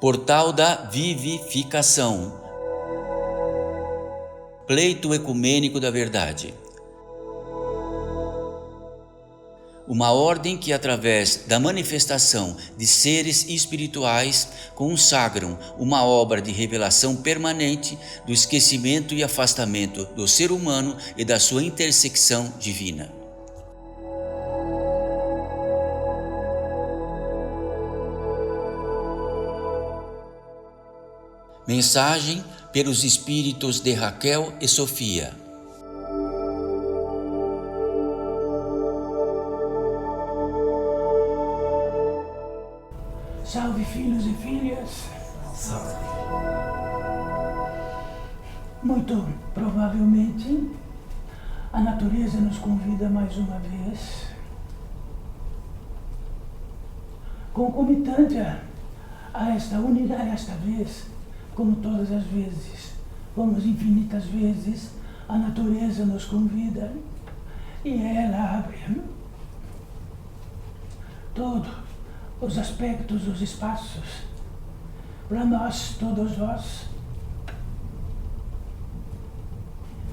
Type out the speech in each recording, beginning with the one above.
Portal da Vivificação. Pleito ecumênico da verdade. Uma ordem que, através da manifestação de seres espirituais, consagram uma obra de revelação permanente do esquecimento e afastamento do ser humano e da sua intersecção divina. Mensagem pelos espíritos de Raquel e Sofia. Salve, filhos e filhas. Salve. Muito provavelmente, a natureza nos convida mais uma vez, concomitante a esta vez, como todas as vezes, como infinitas vezes, a natureza nos convida e ela abre todos os aspectos, os espaços, para nós, todos nós.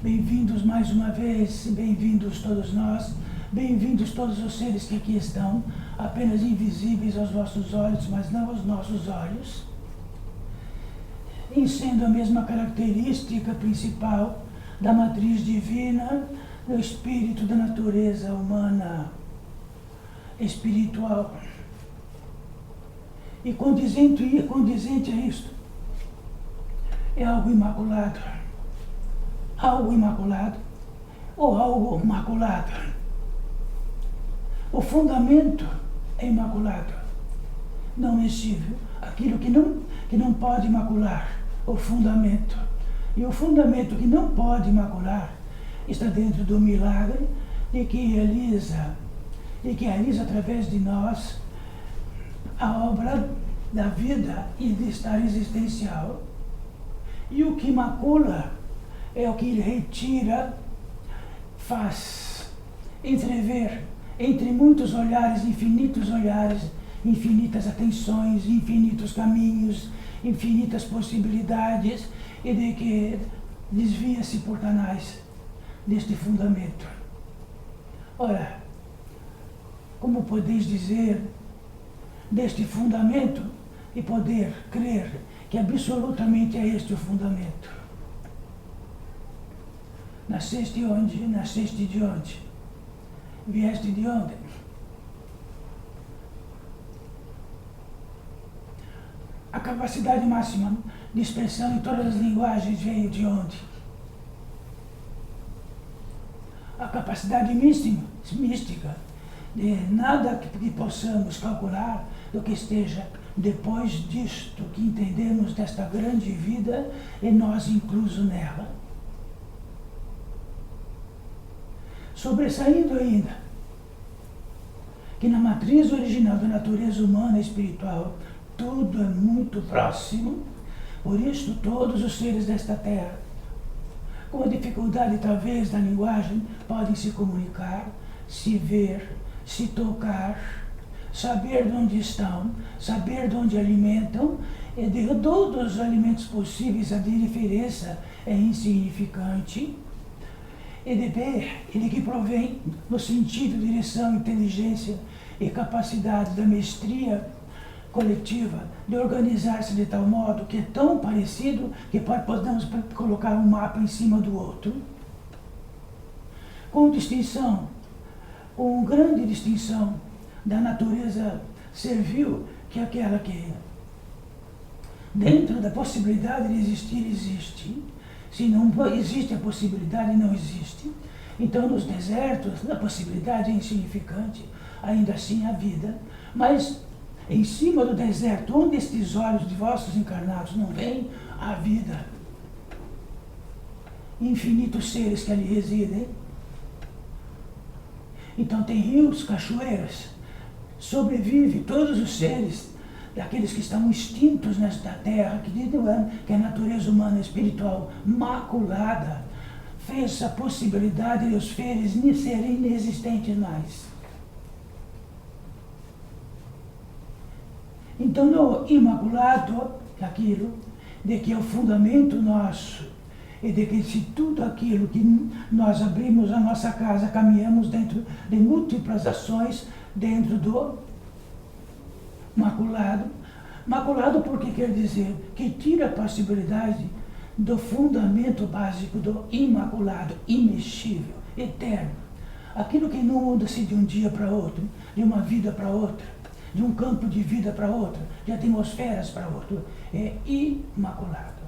Bem-vindos mais uma vez, bem-vindos todos nós, bem-vindos todos os seres que aqui estão, apenas invisíveis aos vossos olhos, mas não aos nossos olhos, em sendo a mesma característica principal da matriz divina, do espírito da natureza humana, espiritual. E condizente a isto, é algo imaculado ou algo maculado. O fundamento é imaculado, não mexível, aquilo que não pode macular, o fundamento. E o fundamento que não pode macular está dentro do milagre de que realiza através de nós a obra da vida e de estar existencial. E o que macula é o que ele retira, faz entrever entre muitos olhares, infinitas atenções, infinitos caminhos, infinitas possibilidades, e de que desvia-se por canais deste fundamento. Ora, como podeis dizer deste fundamento e poder crer que absolutamente é este o fundamento? Nasceste onde? Nasceste de onde? Vieste de onde? A capacidade máxima de expressão em todas as linguagens veio de onde? A capacidade mística de nada que possamos calcular do que esteja depois disto que entendemos desta grande vida e nós incluso nela. Sobressaindo ainda que na matriz original da natureza humana e espiritual tudo é muito próximo, por isso todos os seres desta terra, com a dificuldade talvez da linguagem, podem se comunicar, se ver, se tocar, saber de onde estão, saber de onde alimentam, e de todos os alimentos possíveis a diferença é insignificante, e de que provém no sentido, direção, inteligência e capacidade da mestria coletiva de organizar-se de tal modo que é tão parecido que podemos colocar um mapa em cima do outro, com grande distinção da natureza servil, que é aquela que, dentro da possibilidade de existir, existe. Se não existe a possibilidade, não existe. Então, nos desertos, a possibilidade é insignificante, ainda assim a vida. Mas, em cima do deserto, onde estes olhos de vossos encarnados não veem, a vida. Infinitos seres que ali residem. Então, tem rios, cachoeiras, sobrevive todos os seres, daqueles que estão extintos nesta terra, que a natureza humana espiritual maculada fez a possibilidade de os seres serem inexistentes mais. Então, no imaculado aquilo de que é o fundamento nosso e de que se tudo aquilo que nós abrimos a nossa casa, caminhamos dentro de múltiplas ações dentro do maculado. Maculado porque quer dizer que tira a possibilidade do fundamento básico do imaculado, imexível, eterno. Aquilo que não muda-se de um dia para outro, de uma vida para outra, de um campo de vida para outro, de atmosferas para outro, é imaculado.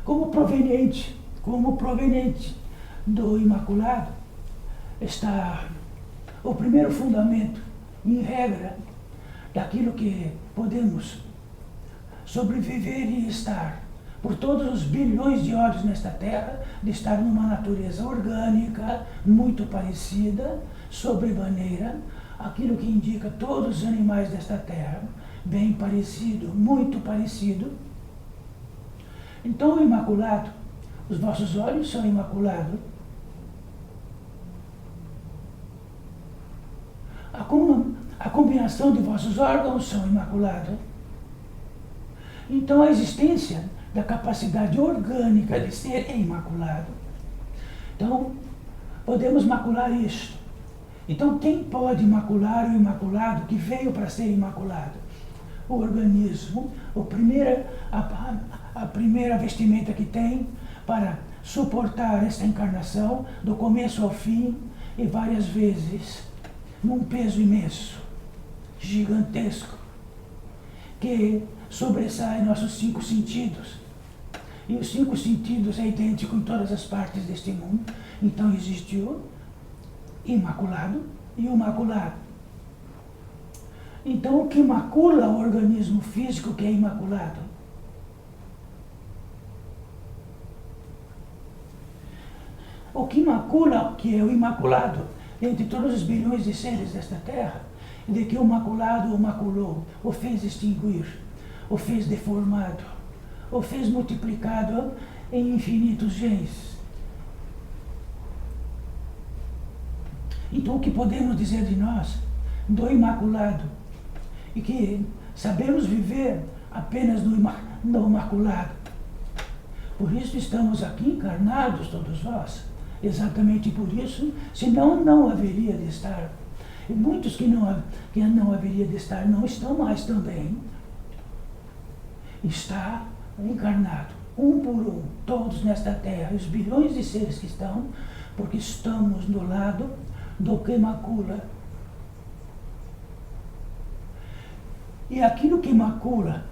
Como proveniente do imaculado está o primeiro fundamento, em regra, daquilo que podemos sobreviver e estar por todos os bilhões de olhos nesta terra, de estar numa natureza orgânica muito parecida, sobremaneira, aquilo que indica todos os animais desta terra, bem parecido, muito parecido. Então o imaculado, os vossos olhos são imaculados. A combinação de vossos órgãos são imaculados. Então a existência da capacidade orgânica de ser é imaculado. Então, podemos macular isto. Então, quem pode macular o imaculado que veio para ser imaculado? O organismo, a primeira vestimenta que tem para suportar esta encarnação, do começo ao fim, e várias vezes, num peso imenso, gigantesco, que sobressai nossos 5 sentidos. E os 5 sentidos é idêntico em todas as partes deste mundo. Então existe o imaculado e o maculado. Então o que macula o organismo físico que é imaculado? O que macula, que é o imaculado, entre todos os bilhões de seres desta terra, de que o maculado o maculou, o fez extinguir, o fez deformado, o fez multiplicado em infinitos genes. Então o que podemos dizer de nós, do imaculado, e que sabemos viver apenas no imaculado. Por isso estamos aqui encarnados, todos nós, exatamente por isso, senão não haveria de estar. E muitos que não haveria de estar não estão mais também. Está encarnado, um por um, todos nesta terra, os bilhões de seres que estão, porque estamos do lado do que macula. E aquilo que macula,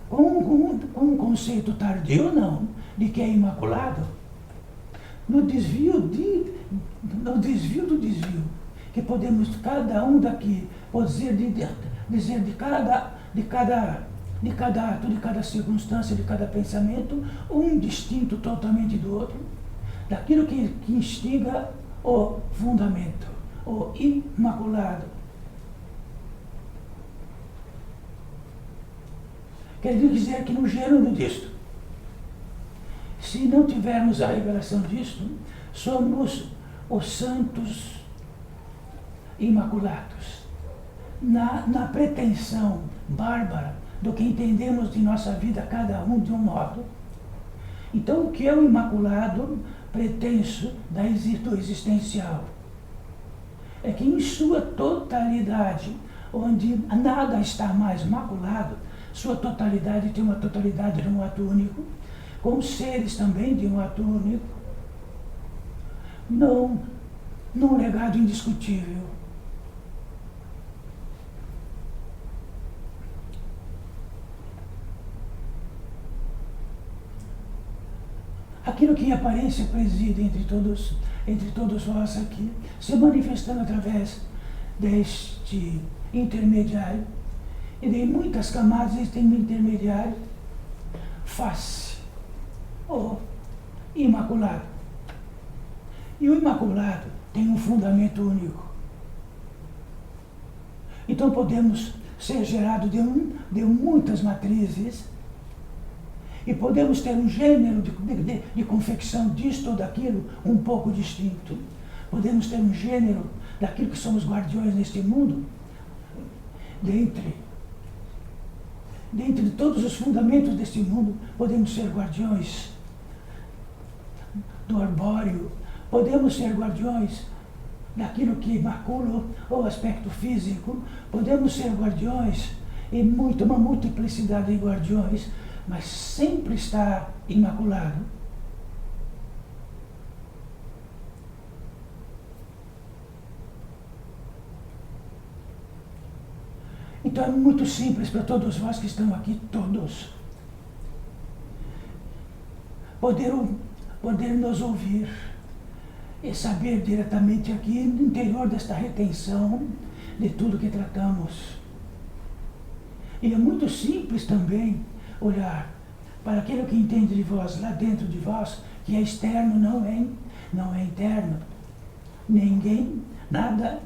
com um conceito tardio, não, de que é imaculado, no desvio do desvio, que podemos, cada um daqui, dizer de cada ato, de cada circunstância, de cada pensamento, um distinto totalmente do outro, daquilo que instiga o fundamento, o imaculado. Quer dizer que no gênero disto, se não tivermos a revelação disto, somos os santos imaculados, na pretensão bárbara do que entendemos de nossa vida, cada um de um modo. Então, o que é o imaculado pretenso do existencial? É que em sua totalidade, onde nada está mais maculado, sua totalidade tem uma totalidade de um ato único, com seres também de um ato único, num legado indiscutível. Aquilo que em aparência preside entre todos vós aqui, se manifestando através deste intermediário, e de muitas camadas deste intermediário, face, o imaculado. E o imaculado tem um fundamento único. Então podemos ser gerados de muitas matrizes, e podemos ter um gênero de confecção disto ou daquilo um pouco distinto. Podemos ter um gênero daquilo que somos guardiões neste mundo, dentre Dentro de todos os fundamentos deste mundo, podemos ser guardiões do arbóreo, podemos ser guardiões daquilo que macula o aspecto físico, podemos ser guardiões e uma multiplicidade de guardiões, mas sempre está imaculado. Então é muito simples para todos vós que estão aqui, todos, poder nos ouvir e saber diretamente aqui no interior desta retenção de tudo que tratamos. E é muito simples também olhar para aquilo que entende de vós, lá dentro de vós, que é externo, não é interno. Ninguém, nada,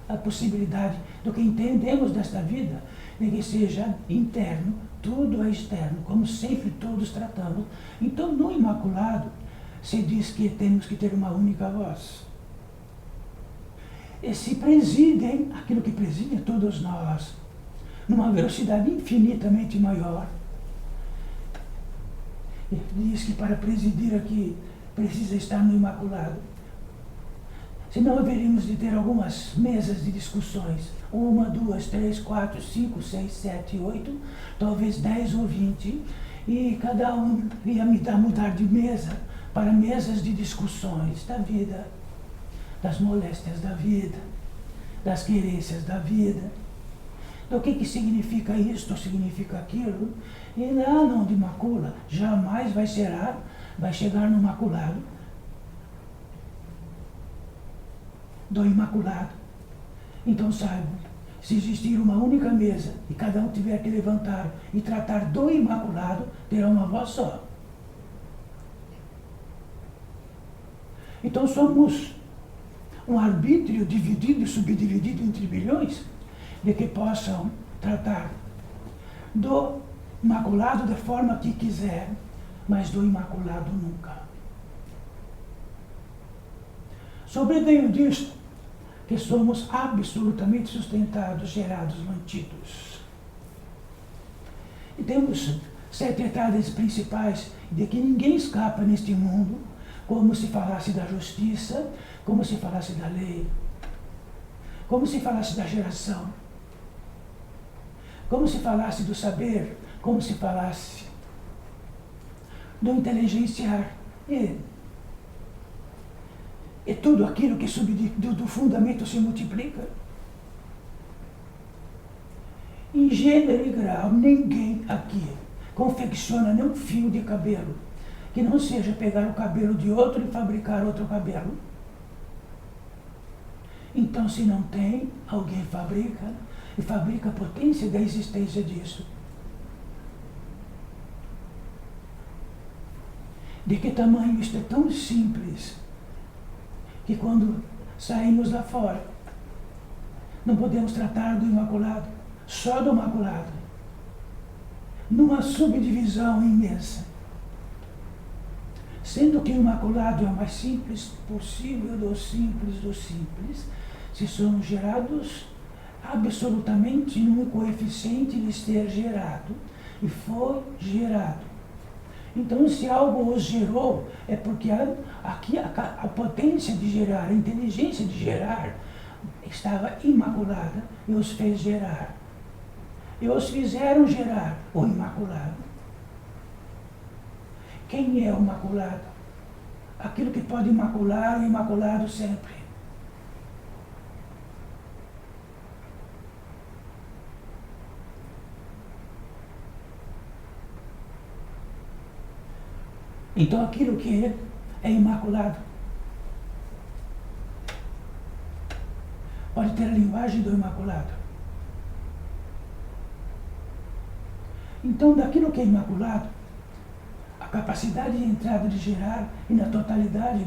a possibilidade do que entendemos desta vida, de que seja interno, tudo é externo, como sempre todos tratamos. Então, no Imaculado, se diz que temos que ter uma única voz. E se presidem aquilo que preside todos nós, numa velocidade infinitamente maior. E diz que para presidir aqui precisa estar no Imaculado. Senão haveríamos de ter algumas mesas de discussões. 1, 2, 3, 4, 5, 6, 7, 8, talvez 10 ou 20. E cada um ia mudar de mesa para mesas de discussões da vida, das moléstias da vida, das querências da vida, do que significa isto, significa aquilo. E lá onde macula, jamais vai chegar no Imaculado, do Imaculado. Então saibam, se existir uma única mesa e cada um tiver que levantar e tratar do Imaculado, terá uma voz só. Então somos um arbítrio dividido e subdividido entre bilhões de que possam tratar do Imaculado da forma que quiser, mas do Imaculado nunca. Sobreveio disto que somos absolutamente sustentados, gerados, mantidos. E temos 7 entradas principais de que ninguém escapa neste mundo, como se falasse da justiça, como se falasse da lei, como se falasse da geração, como se falasse do saber, como se falasse do inteligenciar e tudo aquilo que do fundamento se multiplica. Em gênero e grau, ninguém aqui confecciona nem um fio de cabelo que não seja pegar o cabelo de outro e fabricar outro cabelo. Então, se não tem, alguém fabrica, e fabrica a potência da existência disso. De que tamanho isto é tão simples, que quando saímos lá fora, não podemos tratar do Imaculado, só do Imaculado, numa subdivisão imensa. Sendo que o Imaculado é o mais simples possível do simples, se somos gerados absolutamente num coeficiente de ser gerado, e foi gerado. Então, se algo os gerou, é porque aqui a potência de gerar, a inteligência de gerar, estava imaculada e os fez gerar. E os fizeram gerar o Imaculado. Quem é o Imaculado? Aquilo que pode imacular o Imaculado sempre. Então aquilo que é imaculado pode ter a linguagem do Imaculado. Então, daquilo que é imaculado, a capacidade de entrada de gerar, e na totalidade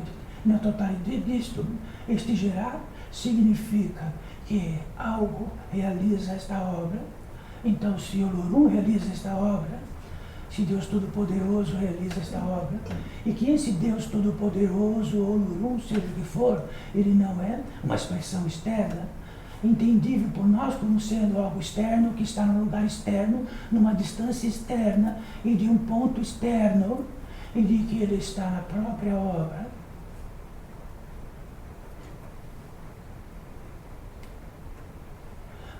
disto, este gerar significa que algo realiza esta obra. Então, se o Olorum realiza esta obra, se Deus Todo-Poderoso realiza esta obra, e que esse Deus Todo-Poderoso, ou Olorum, seja o que for, ele não é uma expressão externa, entendível por nós como sendo algo externo, que está num lugar externo, numa distância externa e de um ponto externo, e de que ele está na própria obra.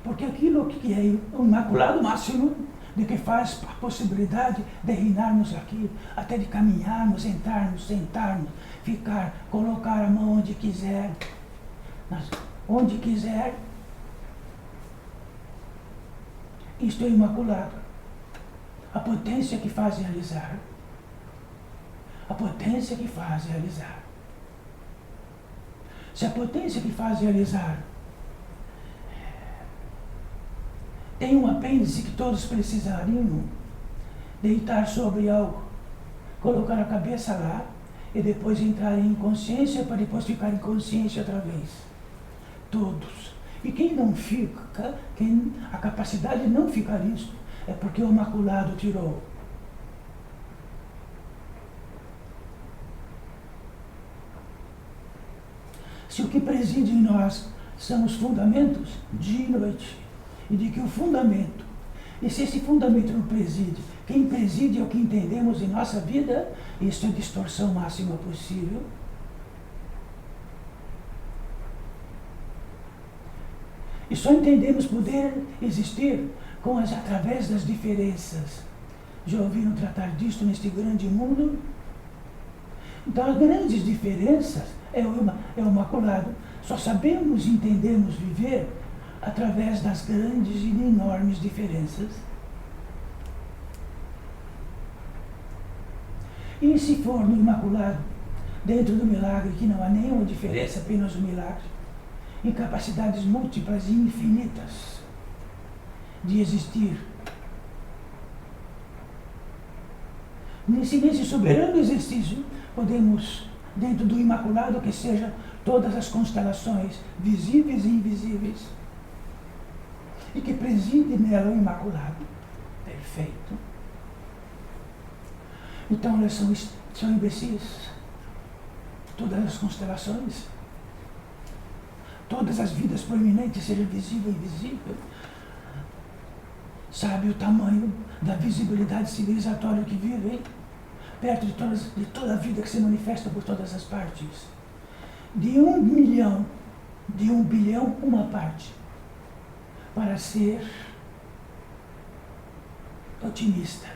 Porque aquilo que é o imaculado máximo, de que faz a possibilidade de reinarmos aqui, até de caminharmos, entrarmos, sentarmos, ficar, colocar a mão onde quiser, onde quiser. Isto é imaculado. A potência que faz realizar. A potência que faz realizar. Se a potência que faz realizar tem um apêndice que todos precisariam deitar sobre algo, colocar a cabeça lá e depois entrar em inconsciência para depois ficar em consciência outra vez. Todos. E quem não fica, quem a capacidade de não ficar isso, é porque o imaculado tirou. Se o que preside em nós são os fundamentos, dia e noite, e de que o fundamento, e se esse fundamento não preside, quem preside é o que entendemos em nossa vida, isso é a distorção máxima possível. E só entendemos poder existir através das diferenças. Já ouviram tratar disto neste grande mundo? Então, as grandes diferenças é o imaculado. Só sabemos e entendemos viver através das grandes e enormes diferenças. E se for no imaculado, dentro do milagre, que não há nenhuma diferença, apenas o milagre, em capacidades múltiplas e infinitas de existir, nesse soberano exercício, podemos, dentro do imaculado, que seja todas as constelações visíveis e invisíveis, e que preside nela o imaculado. Perfeito. Então elas são imbecis. Todas as constelações, todas as vidas proeminentes, seja visível ou invisível, sabe o tamanho da visibilidade civilizatória que vivem, perto de toda a vida que se manifesta por todas as partes. De 1 milhão, de 1 bilhão, uma parte, para ser otimista.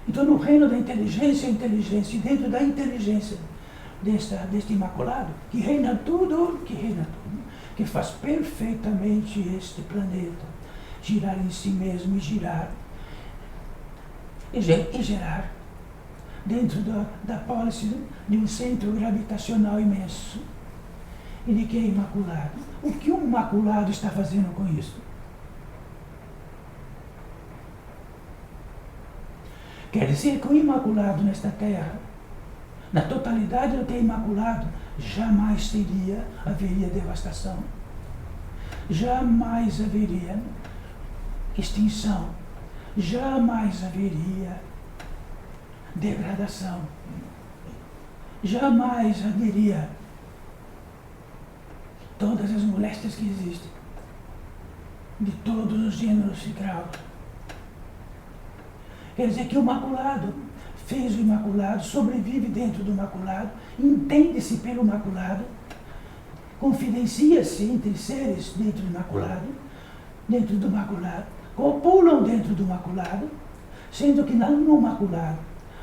Então, no reino da inteligência, e dentro da inteligência deste imaculado, que reina tudo, que faz perfeitamente este planeta girar em si mesmo e girar e gerar dentro da pólice de um centro gravitacional imenso. E de que é imaculado. O que o imaculado está fazendo com isso? Quer dizer que o imaculado nesta terra, na totalidade do que é imaculado, jamais haveria devastação. Jamais haveria extinção. Jamais haveria degradação. Jamais haveria todas as moléstias que existem, de todos os gêneros e graus. Quer dizer que o imaculado fez o imaculado, sobrevive dentro do imaculado, entende-se pelo imaculado, confidencia-se entre seres dentro do imaculado, copulam dentro do imaculado, sendo que no imaculado,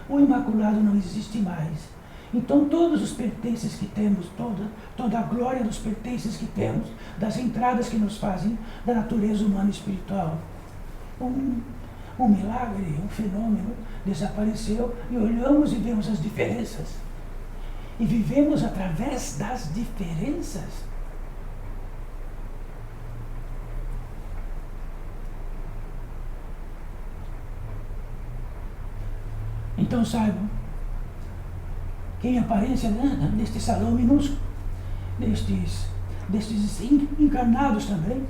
o imaculado não existe mais. Então todos os pertences que temos, toda a glória dos pertences que temos, das entradas que nos fazem da natureza humana e espiritual, um milagre, um fenômeno, desapareceu e olhamos e vemos as diferenças. E vivemos através das diferenças. Então saibam que em aparência neste salão minúsculo, destes encarnados também,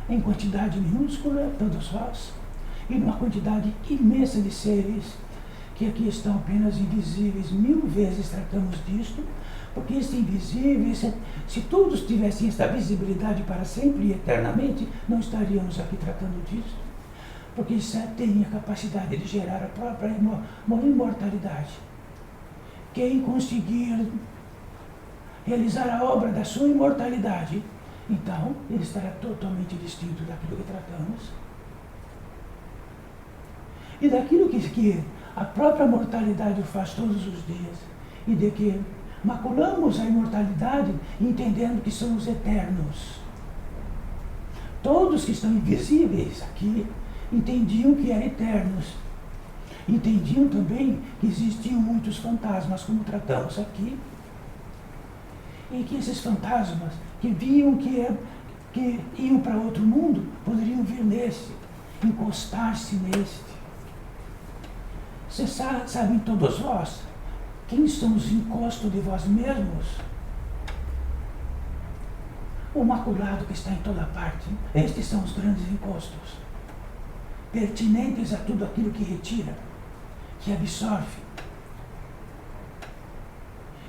em quantidade minúscula, todos vós, e numa quantidade imensa de seres que aqui estão apenas invisíveis. 1000 vezes tratamos disto, porque esses invisíveis, se todos tivessem esta visibilidade para sempre e eternamente, não estaríamos aqui tratando disso. Porque isso tem a capacidade de gerar a própria imortalidade. Quem conseguir realizar a obra da sua imortalidade, então ele estará totalmente distinto daquilo que tratamos. E daquilo que a própria mortalidade faz todos os dias, e de que maculamos a imortalidade entendendo que somos eternos. Todos que estão invisíveis aqui entendiam que eram eternos. Entendiam também que existiam muitos fantasmas, como tratamos aqui, e que esses fantasmas que viam que iam para outro mundo poderiam vir nesse, encostar-se neste. Vocês sabem todos vós quem são os encostos de vós mesmos? O maculado que está em toda parte. Estes são os grandes encostos, pertinentes a tudo aquilo que retira, que absorve.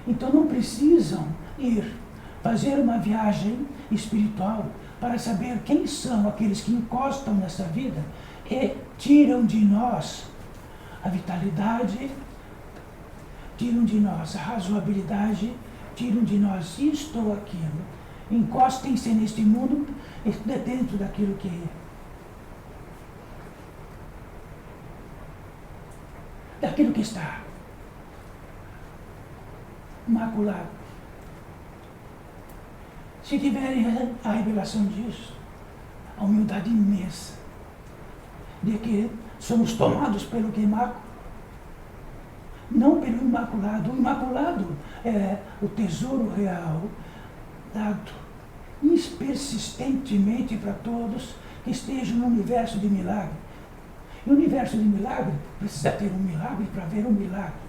Então não precisam ir fazer uma viagem espiritual para saber quem são aqueles que encostam nessa vida e tiram de nós a vitalidade, tiram de nós a razoabilidade, tiram de nós isto ou aquilo. Encostem-se neste mundo dentro daquilo que é. Daquilo que está maculado. Se tiverem a revelação disso, a humildade imensa de que somos tomados pelo que é mácula, não pelo imaculado. O imaculado é o tesouro real dado persistentemente para todos que estejam no universo de milagre. E o universo de milagre precisa ter um milagre para ver um milagre.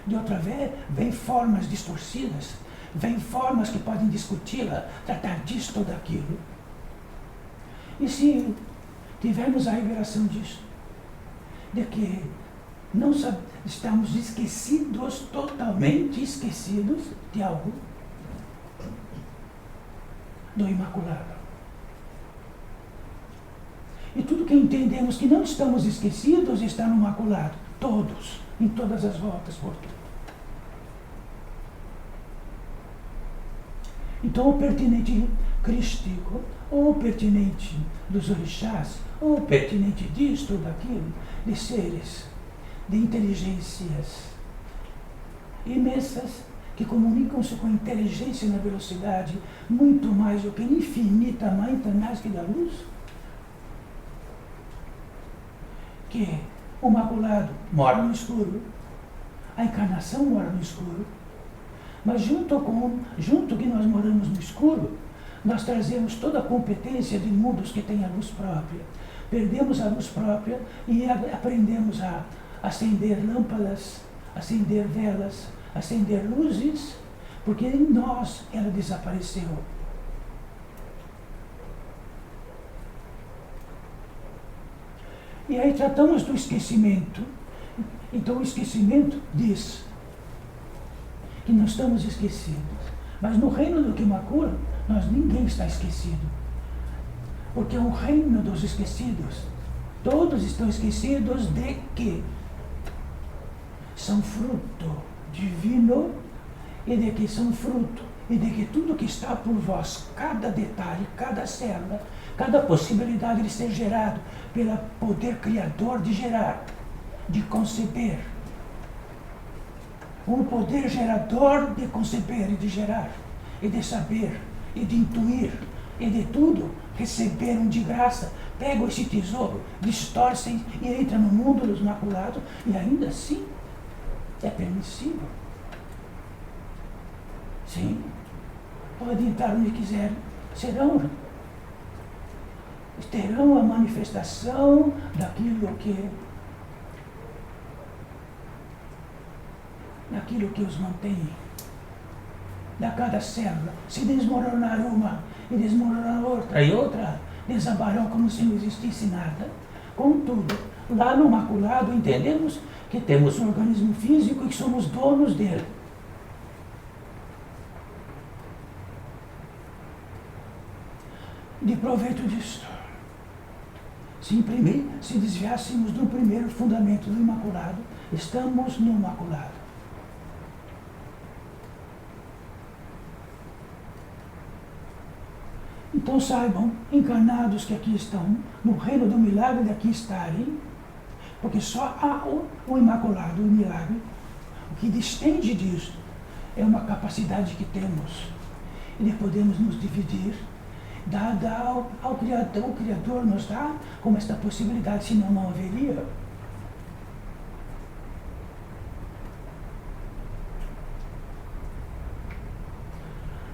De outra vez, vem formas distorcidas, vem formas que podem discuti-la, tratar disto ou daquilo. E se tivermos a revelação disso, de que não estamos esquecidos, totalmente esquecidos de algo, do imaculado. E tudo que entendemos que não estamos esquecidos está no imaculado, todos, em todas as voltas por tudo. Então o pertinente crístico, ou o pertinente dos orixás, ou o pertinente disto ou daquilo, de seres, de inteligências imensas, que comunicam-se com inteligência na velocidade muito mais do que infinitamente mais que da luz, que o maculado mora no escuro, a encarnação mora no escuro, mas junto que nós moramos no escuro, nós trazemos toda a competência de mundos que têm a luz própria. Perdemos a luz própria e aprendemos a acender lâmpadas, acender velas, acender luzes, porque em nós ela desapareceu. E aí tratamos do esquecimento. Então o esquecimento diz que não estamos esquecidos. Mas no reino do que macula, ninguém está esquecido. Porque é um reino dos esquecidos. Todos estão esquecidos de que são fruto divino e de que são fruto e de que tudo que está por vós, cada detalhe, cada célula, cada possibilidade de ser gerado pelo poder criador de gerar, de conceber. Um poder gerador de conceber e de gerar, e de saber, e de intuir, e de tudo receberam de graça, pegam esse tesouro, distorcem e entram no mundo dos maculados, e ainda assim é permissível. Sim, pode entrar onde quiser, terão a manifestação daquilo que os mantém. Da cada célula, se desmoronar uma e desmoronar outra e outra, desabarão como se não existisse nada. Contudo, lá no maculado entendemos que temos um organismo físico e que somos donos dele. De proveito disto, se desviássemos do primeiro fundamento do Imaculado, estamos no Imaculado. Então saibam, encarnados que aqui estão, no reino do milagre de aqui estarem, porque só há o Imaculado, o milagre. O que distende disso é uma capacidade que temos e de podemos nos dividir, dada ao Criador. O Criador nos dá como esta possibilidade, senão não haveria.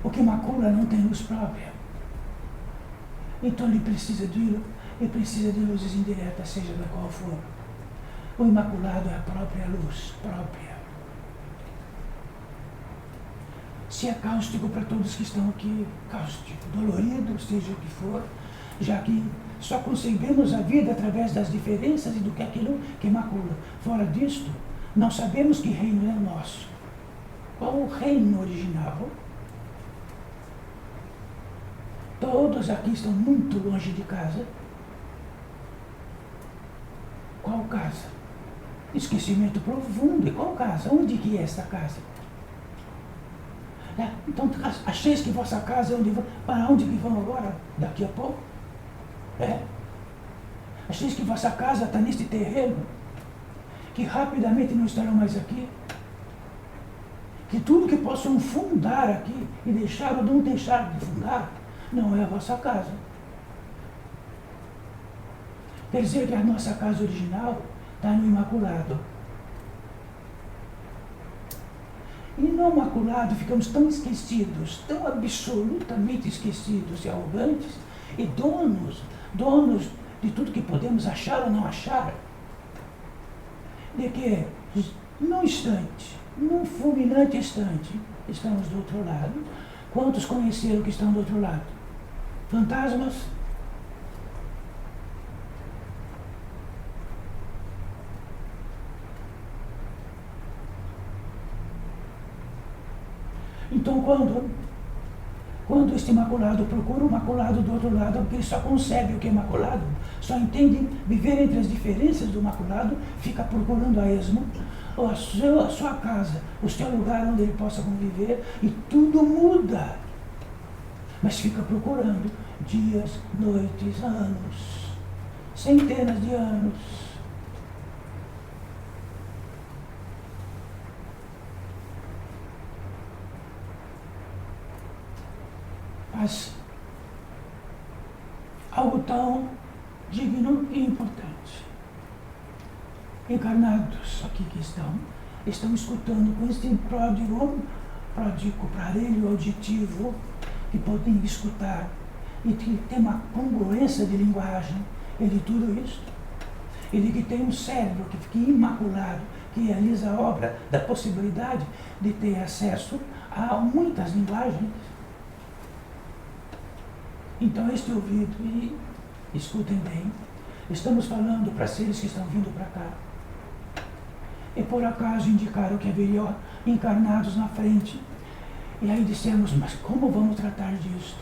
O que macula não tem luz própria. Então ele precisa de luzes indiretas, seja da qual for. O Imaculado é a própria luz, própria. Se é cáustico para todos que estão aqui, cáustico, dolorido, seja o que for, já que só concebemos a vida através das diferenças e do que aquilo que macula. Fora disto, não sabemos que reino é o nosso. Qual o reino original? Todos aqui estão muito longe de casa. Qual casa? Esquecimento profundo. E qual casa? Onde que é esta casa? Então, acheis que vossa casa é onde vão. Para onde que vão agora? Daqui a pouco? Acheis que vossa casa está neste terreno, que rapidamente não estarão mais aqui, que tudo que possam fundar aqui e deixar ou não deixar de fundar, não é a vossa casa. Quer dizer que a nossa casa original está no Imaculado. E no Imaculado ficamos tão esquecidos, tão absolutamente esquecidos e arrogantes, e donos de tudo que podemos achar ou não achar, de que, num instante, num fulminante instante, estamos do outro lado. Quantos conheceram que estão do outro lado? Fantasmas? Então, quando este Imaculado procura o Imaculado do outro lado, porque ele só concebe o que é Imaculado, só entende viver entre as diferenças do Imaculado, fica procurando a esmo a sua casa, o seu lugar onde ele possa conviver, e tudo muda. Mas fica procurando dias, noites, anos, centenas de anos. Mas algo tão digno e importante. Encarnados aqui que estão escutando com este pródigo aparelho auditivo, que podem escutar e que tem uma congruência de linguagem e de tudo isso. Ele que tem um cérebro que fica imaculado, que realiza a obra da possibilidade de ter acesso a muitas linguagens. Então, este ouvido, e escutem bem, estamos falando para seres que estão vindo para cá. E por acaso indicaram que haveriam encarnados na frente. E aí dissemos, mas como vamos tratar disso?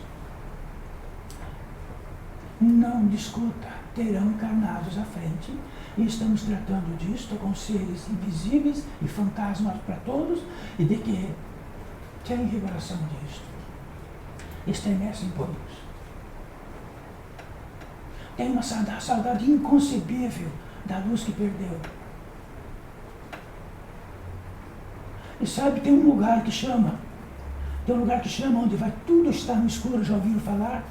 Não discuta, terão encarnados à frente. E estamos tratando disto com seres invisíveis e fantasmas para todos, e de que têm revelação disto. Estremecem por isso. Tem uma saudade inconcebível da luz que perdeu. E sabe, tem um lugar que chama onde vai tudo estar no escuro, já ouviram falar?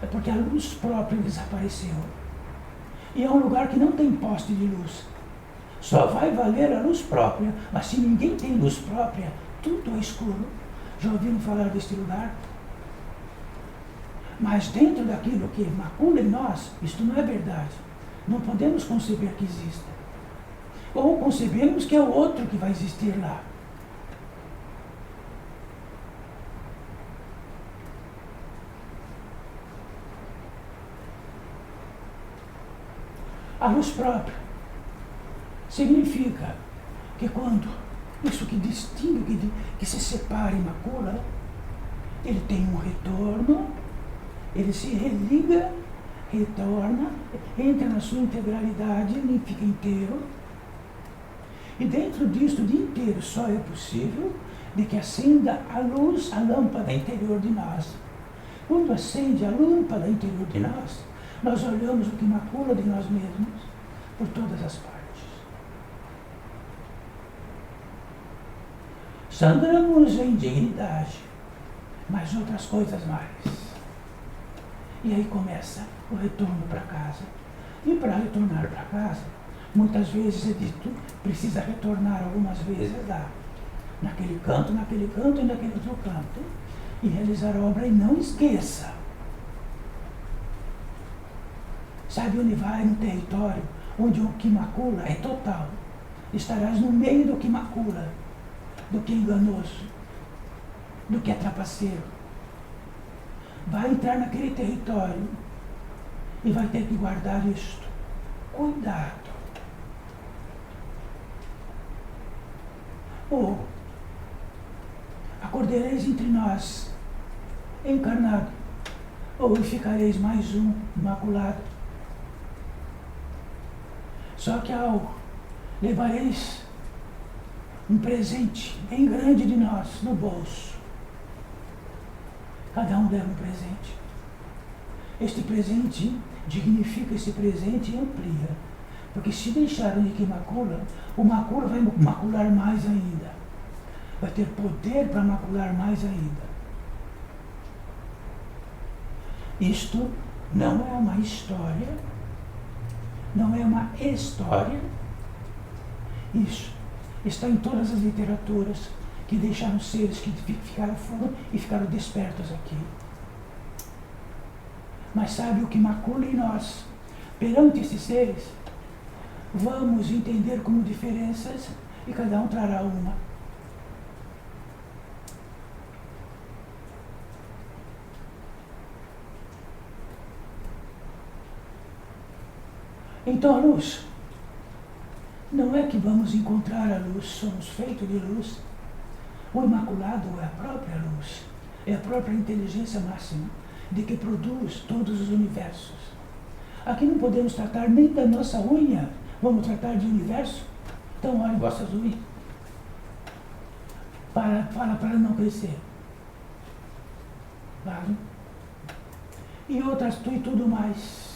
É porque a luz própria desapareceu. E é um lugar que não tem poste de luz. Só vai valer a luz própria, mas se ninguém tem luz própria, tudo é escuro. Já ouviram falar deste lugar? Mas dentro daquilo que macula em nós, isto não é verdade. Não podemos conceber que exista. Ou concebemos que é o outro que vai existir lá. A luz própria. Significa que quando isso que distingue, que se separa e macula, ele tem um retorno, ele se religa, retorna, entra na sua integralidade, ele fica inteiro. E dentro disto de inteiro só é possível de que acenda a luz, a lâmpada interior de nós. Quando acende a lâmpada interior de nós, nós olhamos o que macula de nós mesmos por todas as partes. Sangramos em dignidade, mas outras coisas mais. E aí começa o retorno para casa. E para retornar para casa, muitas vezes é dito, precisa retornar algumas vezes lá. Naquele canto e naquele outro canto. E realizar a obra, e não esqueça. Sabe onde vai? No território onde o que macula é total. Estarás no meio do que macula, do que é enganoso, do que é trapaceiro. Vai entrar naquele território e vai ter que guardar isto. Cuidado. Ou acordareis entre nós, encarnado, ou ficareis mais um imaculado. Só que ao levareis um presente bem grande de nós no bolso. Cada um leva um presente. Este presente dignifica esse presente e amplia. Porque se deixarem de que macula, o macula vai macular mais ainda. Vai ter poder para macular mais ainda. Isto não é uma história, não é uma história. Isso está em todas as literaturas que deixaram seres que foram e ficaram despertos aqui. Mas sabe o que macula em nós? Perante esses seres, vamos entender como diferenças e cada um trará uma. Então a luz, não é que vamos encontrar a luz, somos feitos de luz. O imaculado é a própria luz, é a própria inteligência máxima de que produz todos os universos. Aqui não podemos tratar nem da nossa unha, vamos tratar de universo. Então olhem vossas unhas, para não crescer. Vale? E outras e tudo mais.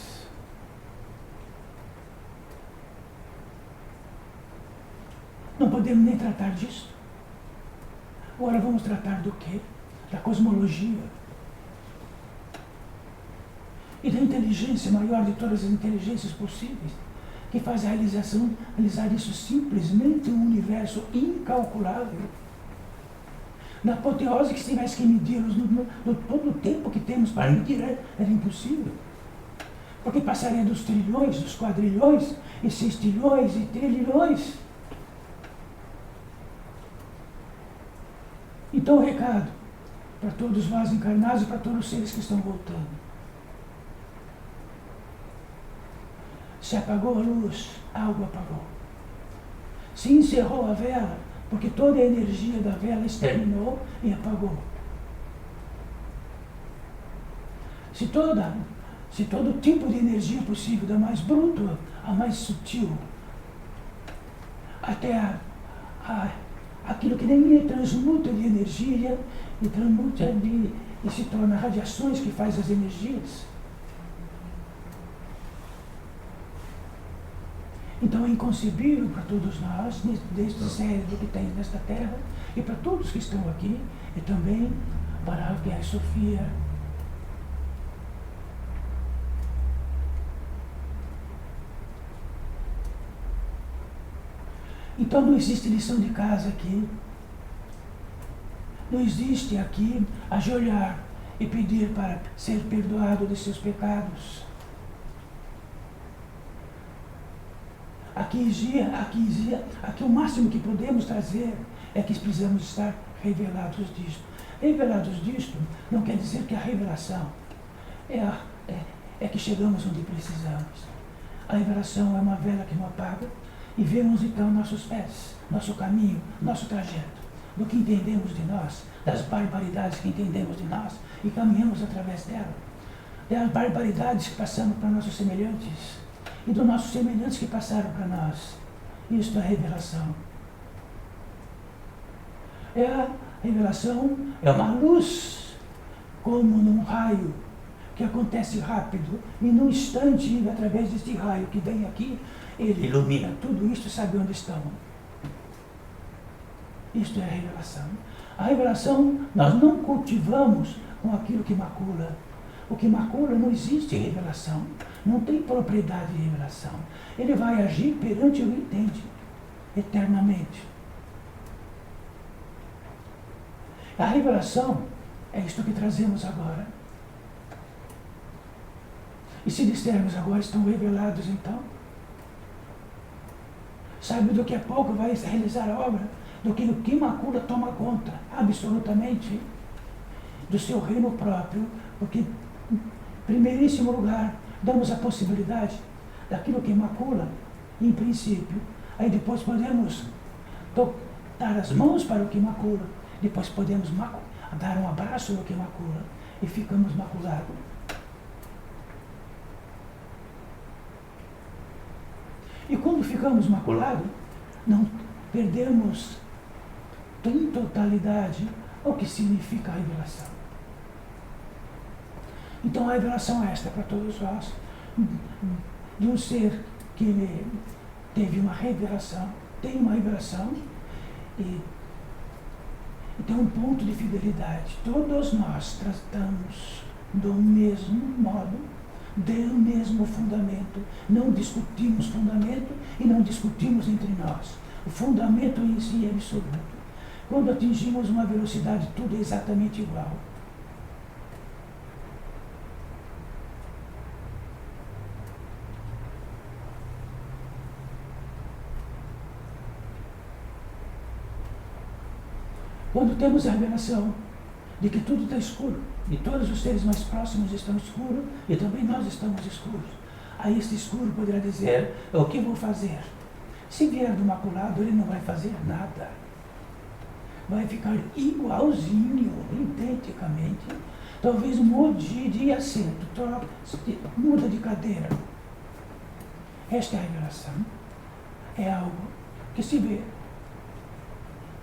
Não podemos nem tratar disso. Agora vamos tratar do quê? Da cosmologia. E da inteligência maior de todas as inteligências possíveis, que faz a realizar isso simplesmente um universo incalculável. Na apoteose que se tivesse que medir-los todo o tempo que temos para medir, era impossível. Porque passaria dos trilhões, dos quadrilhões, e sextilhões e trilhões. Então o recado para todos vós encarnados e para todos os seres que estão voltando. Se apagou a luz, algo apagou. Se encerrou a vela, porque toda a energia da vela exterminou e apagou. Se todo tipo de energia possível, da mais bruta à mais sutil, até aquilo que nem transmuta de energia e transmuta e se torna radiações que faz as energias. Então é inconcebível para todos nós, desde o cérebro que tem nesta terra, e para todos que estão aqui, e também para a Hagia Sophia. Então não existe lição de casa aqui. Não existe aqui ajoelhar e pedir para ser perdoado de seus pecados. Aqui o máximo que podemos trazer é que precisamos estar revelados disto. Revelados disto não quer dizer que a revelação é que chegamos onde precisamos. A revelação é uma vela que não apaga, E vemos então nossos pés, nosso caminho, nosso trajeto, do que entendemos de nós, das barbaridades que entendemos de nós e caminhamos através dela, das barbaridades que passamos para nossos semelhantes e dos nossos semelhantes que passaram para nós. Isto é a revelação. A revelação é uma luz, como num raio, que acontece rápido, e num instante, através deste raio que vem aqui, ele ilumina tudo isto e sabe onde estão. Isto é a revelação. A revelação nós não cultivamos com aquilo que macula. O que macula não existe revelação. Não tem propriedade de revelação. Ele vai agir perante o entende, eternamente. A revelação é isto que trazemos agora. E se dissermos agora, estão revelados então? Sabe do que a pouco vai realizar a obra? Do que o que macula toma conta, absolutamente, do seu reino próprio, porque, em primeiríssimo lugar, damos a possibilidade daquilo que macula, em princípio, aí depois podemos dar as mãos para o que macula, depois podemos dar um abraço ao que macula, e ficamos maculados. E quando ficamos maculados, não perdemos em totalidade o que significa a revelação. Então a revelação é esta para todos nós, de um ser que teve uma revelação, tem uma revelação e tem um ponto de fidelidade. Todos nós tratamos do mesmo modo, do mesmo fundamento. Não discutimos fundamento e não discutimos entre nós. O fundamento em si é absoluto. Quando atingimos uma velocidade, tudo é exatamente igual. Quando temos a revelação de que tudo está escuro, e todos os seres mais próximos estão escuros, e também nós estamos escuros, aí este escuro poderá dizer, o que vou fazer? Se vier do maculado, ele não vai fazer nada. Vai ficar igualzinho, identicamente. Talvez mude de assento, muda de cadeira. Esta é a revelação. É algo que se vê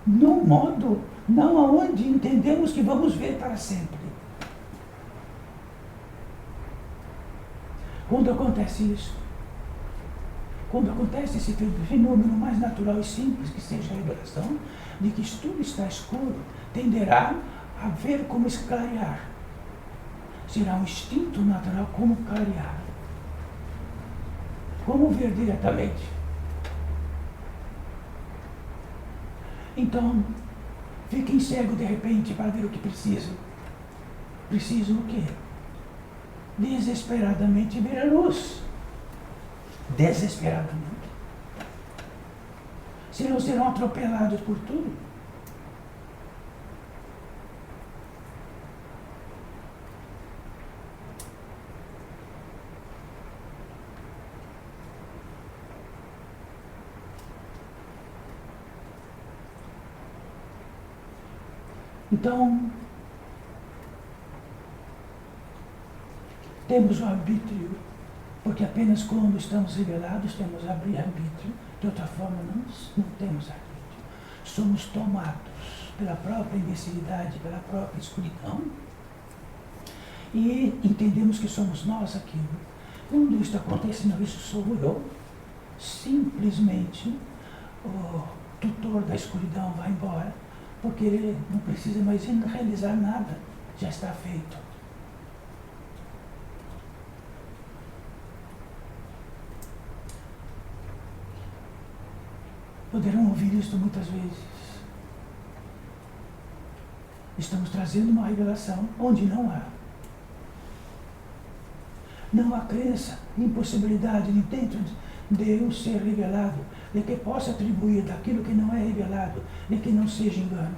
num modo, não aonde entendemos que vamos ver para sempre. Quando acontece isso, quando acontece esse fenômeno mais natural e simples que seja a revelação, de que tudo está escuro, tenderá a ver como esclarear. Será um instinto natural como clarear. Como ver diretamente. Então, fiquem cegos de repente para ver o que precisam. Precisam o quê? Desesperadamente ver a luz. Desesperadamente. Senão serão atropelados por tudo. Então, temos o arbítrio, porque apenas quando estamos revelados temos arbítrio, de outra forma não temos arbítrio. Somos tomados pela própria imbecilidade, pela própria escuridão, e entendemos que somos nós aquilo. Quando isso acontece, não, isso sou eu, simplesmente o tutor da escuridão vai embora, porque ele não precisa mais realizar nada, já está feito. Poderão ouvir isto muitas vezes. Estamos trazendo uma revelação onde não há. Não há crença, impossibilidade de dentro de eu ser revelado, de que possa atribuir daquilo que não é revelado, de que não seja engano.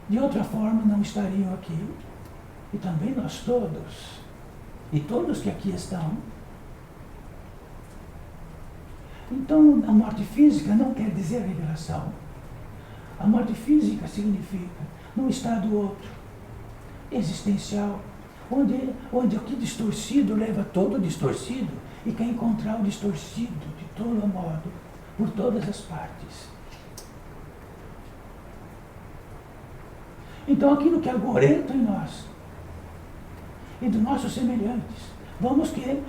De outra forma, não estariam aqui. E também nós todos, e todos que aqui estão, Então, a morte física não quer dizer revelação. A morte física significa num estado outro, existencial, onde o que distorcido leva todo distorcido e quer encontrar o distorcido de todo modo, por todas as partes. Então, aquilo que é agorento em nós e dos nossos semelhantes, vamos querer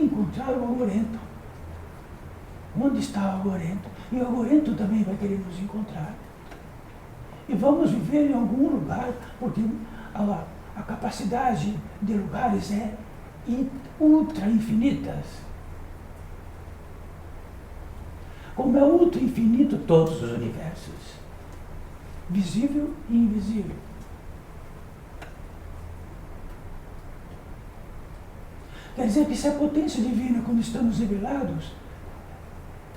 encontrar o agorento. Onde está o agorento? E o agorento também vai querer nos encontrar. E vamos viver em algum lugar, porque a capacidade de lugares é ultra infinitas. Como é ultra infinito todos os universos, visível e invisível. Quer dizer que se a potência divina, quando estamos revelados,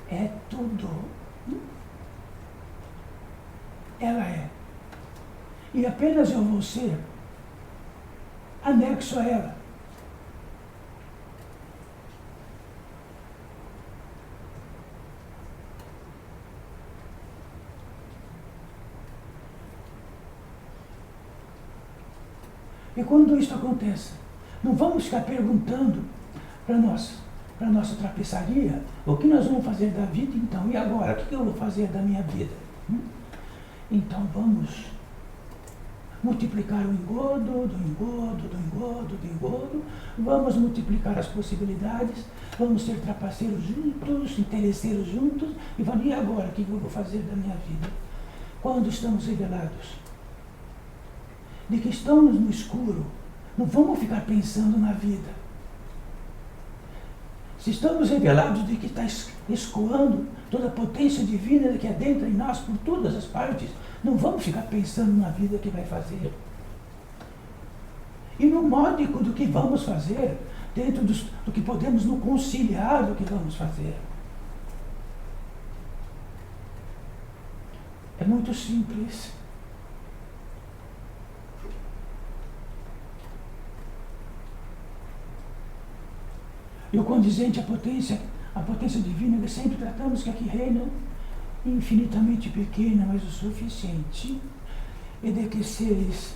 é tudo. Ela é. E apenas eu vou ser anexo a ela. E quando isso acontece, não vamos ficar perguntando para nossa trapeçaria o que nós vamos fazer da vida então. E agora? O que eu vou fazer da minha vida? Então vamos multiplicar o engodo, do engodo, do engodo, do engodo. Vamos multiplicar as possibilidades. Vamos ser trapaceiros juntos, interesseiros juntos. E vamos, e agora? O que eu vou fazer da minha vida? Quando estamos revelados de que estamos no escuro, não vamos ficar pensando na vida. Se estamos revelados de que está escoando toda a potência divina que adentra em nós por todas as partes, não vamos ficar pensando na vida que vai fazer. E no módico do que vamos fazer, dentro do que podemos nos conciliar do que vamos fazer. É muito simples. E o condizente à potência divina, que sempre tratamos que aqui reina infinitamente pequena, mas o suficiente, e de que seres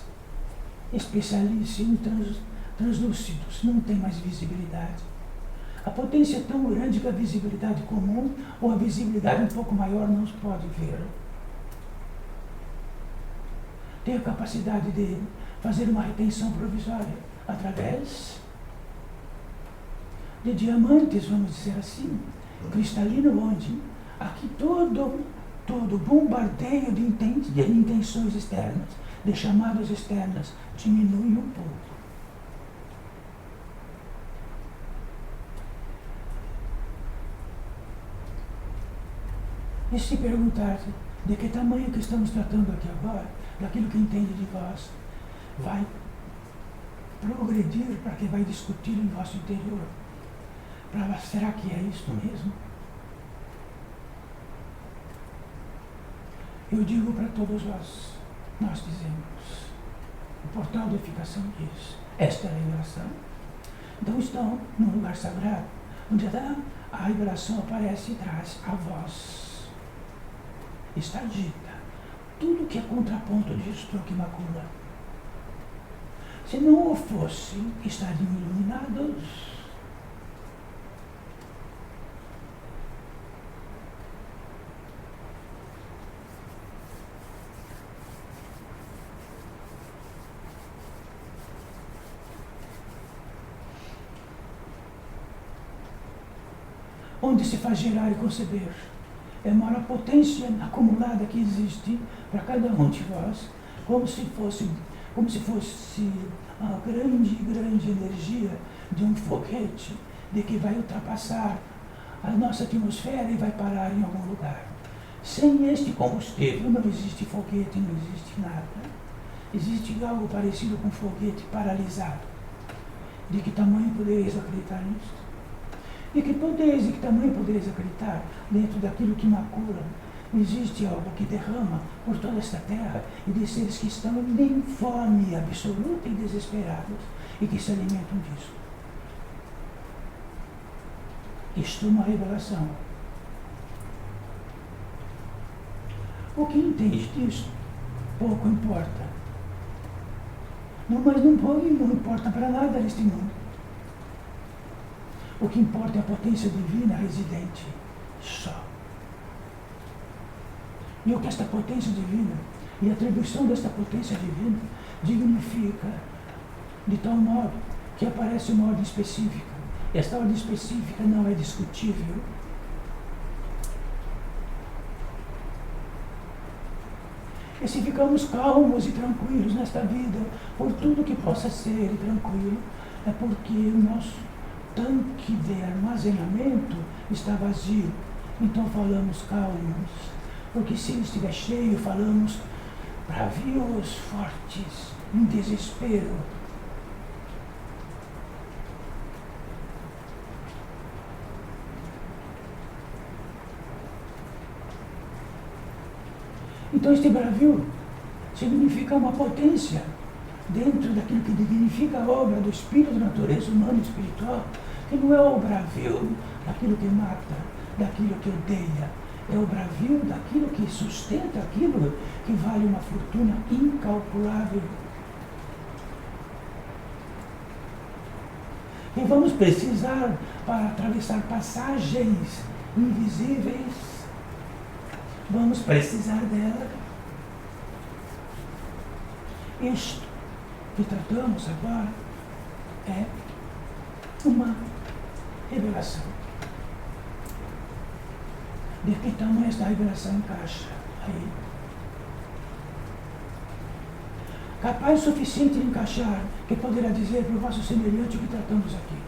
especialíssimos, translúcidos, não tem mais visibilidade. A potência é tão grande que a visibilidade comum ou a visibilidade um pouco maior não se pode ver. Tem a capacidade de fazer uma retenção provisória através de diamantes, vamos dizer assim, cristalino, onde aqui todo bombardeio de intenções externas, de chamadas externas, diminui um pouco. E se perguntar-se de que tamanho que estamos tratando aqui agora, daquilo que entende de vós, vai progredir para que vai discutir em vosso interior. Será que é isto mesmo? Eu digo para todos vós, nós dizemos, o portal da edificação diz, esta é a revelação. Então estão num lugar sagrado, onde a revelação aparece e traz a voz. Está dita. Tudo que é contraponto disto é o que macula. Se não o fosse, estariam iluminados. Onde se faz gerar e conceber. É a maior potência acumulada que existe para cada um de vós, como se fosse a grande energia de um foguete, de que vai ultrapassar a nossa atmosfera e vai parar em algum lugar. Sem este combustível não existe foguete, não existe nada. Existe algo parecido com foguete paralisado. De que tamanho podereis acreditar nisso? E que tamanho podereis acreditar dentro daquilo que macula? Existe algo que derrama por toda esta terra e de seres que estão em fome absoluta e desesperados e que se alimentam disso. Isto é uma revelação O que entende disso, pouco importa. Mas não importa para nada neste mundo. O que importa é a potência divina residente, só. E o que esta potência divina e a atribuição desta potência divina dignifica de tal modo que aparece uma ordem específica. Esta ordem específica não é discutível. E se ficamos calmos e tranquilos nesta vida, por tudo que possa ser e tranquilo, é porque o nosso tanque de armazenamento está vazio. Então falamos calmos, porque se ele estiver cheio, falamos bravios, fortes, em desespero. Então este bravio significa uma potência dentro daquilo que dignifica a obra do espírito da natureza humana e espiritual, que não é o bravio daquilo que mata, daquilo que odeia, é o bravio daquilo que sustenta aquilo que vale uma fortuna incalculável. E vamos precisar, para atravessar passagens invisíveis, vamos precisar dela. Isto que tratamos agora é uma revelação. De que tamanho esta revelação encaixa aí? Capaz o suficiente de encaixar que poderá dizer para o vosso semelhante o que tratamos aqui.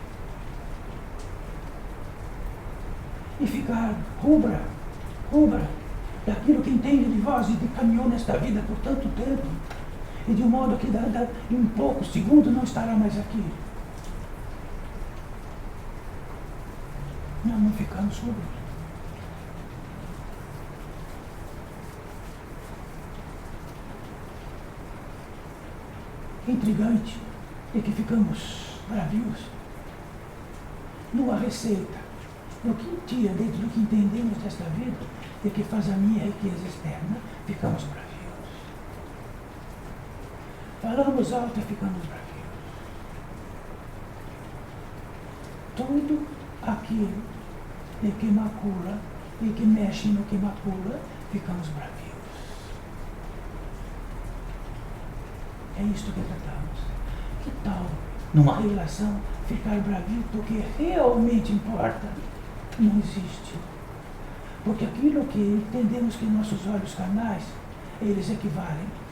E ficar rubra daquilo que entende de vós e que caminhou nesta vida por tanto tempo, e de um modo que em poucos segundos não estará mais aqui. Não ficamos rubros. Intrigante é que ficamos bravios numa receita, no que tira dentro do que entendemos desta vida, e que faz a minha riqueza externa, ficamos bravios. Falamos alto e ficamos bravios. Tudo aquilo que macula e que mexe no que macula, ficamos bravios. É isto que tratamos. Que tal, numa relação, ficar bravio do que realmente importa? Não existe. Porque aquilo que entendemos que nossos olhos carnais, eles equivalem.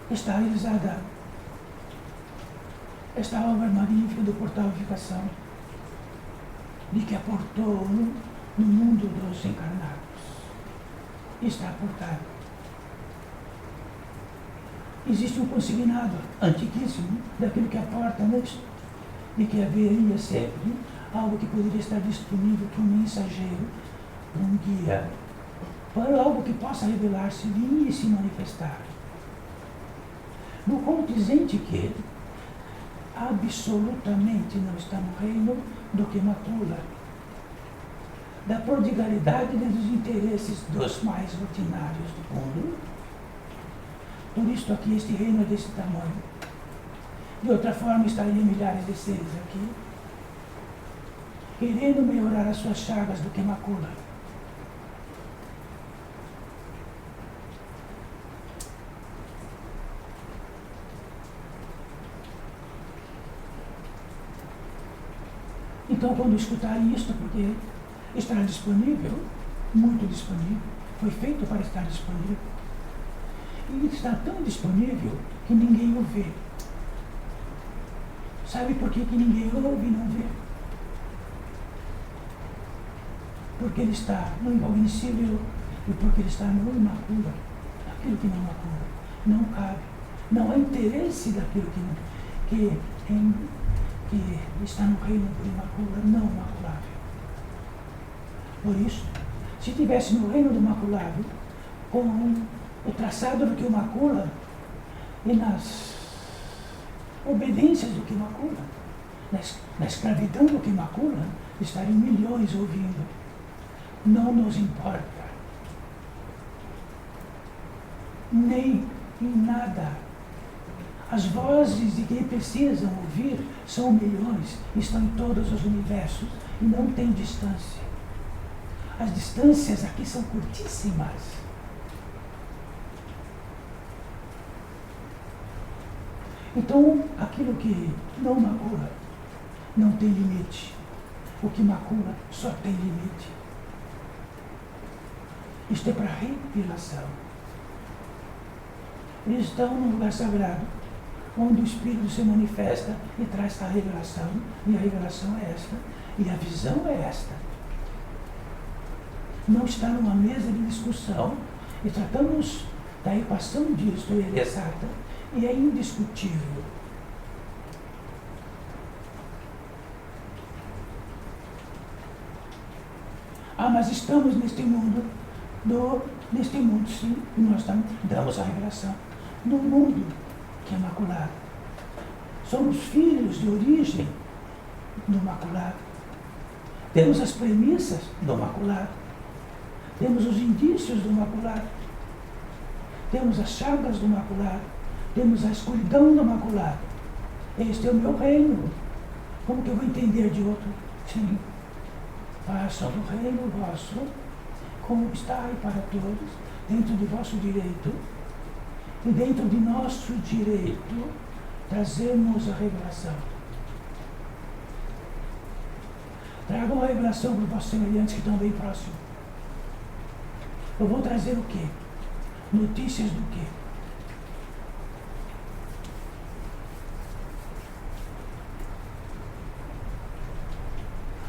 Está realizada esta obra magnífica do Portal Vivificação, de que aportou no mundo dos encarnados. Está aportado. Existe um consignado antiquíssimo daquilo que aporta nisto, de que haveria sempre algo que poderia estar disponível para um mensageiro, para um guia, para algo que possa revelar-se, vir e se manifestar. No condizente que absolutamente não está no reino do que macula, da prodigalidade dos interesses dos mais ordinários do mundo. Por isso aqui este reino é desse tamanho. De outra forma estariam milhares de seres aqui, querendo melhorar as suas chagas do que macula. Então, quando escutarem isto, porque estará disponível, muito disponível, foi feito para estar disponível, e está tão disponível que ninguém o vê. Sabe por que ninguém ouve e não vê? Porque ele está no incognoscível e porque ele está no imacula, aquilo que não macula, não cabe, não há interesse daquilo que está no reino do imacula, não maculável. Por isso, se tivesse no reino do maculado, com o traçado do que o macula e nas obediências do que macula, na escravidão do que macula, estariam milhões ouvindo. Não nos importa. Nem em nada. As vozes de quem precisam ouvir são milhões, estão em todos os universos e não tem distância. As distâncias aqui são curtíssimas. Então, aquilo que não macula não tem limite. O que macula só tem limite. Isto é para revelação. Eles estão num lugar sagrado, onde o Espírito se manifesta e traz a revelação, e a revelação é esta, e a visão é esta. Não está numa mesa de discussão, e tratamos da equação disto, ele é exata, e é indiscutível. Mas estamos neste mundo, sim, e nós damos a revelação. No mundo que é maculado. Somos filhos de origem do maculado. Temos as premissas do maculado. Temos os indícios do maculado. Temos as chagas do maculado. Temos a escuridão do maculado. Este é o meu reino. Como que eu vou entender de outro? Sim. Façam do reino vosso, como está para todos, dentro de vosso direito. E dentro de nosso direito, trazemos a revelação. Tragam a revelação para os vossos semelhantes que estão bem próximos. Eu vou trazer o quê? Notícias do quê?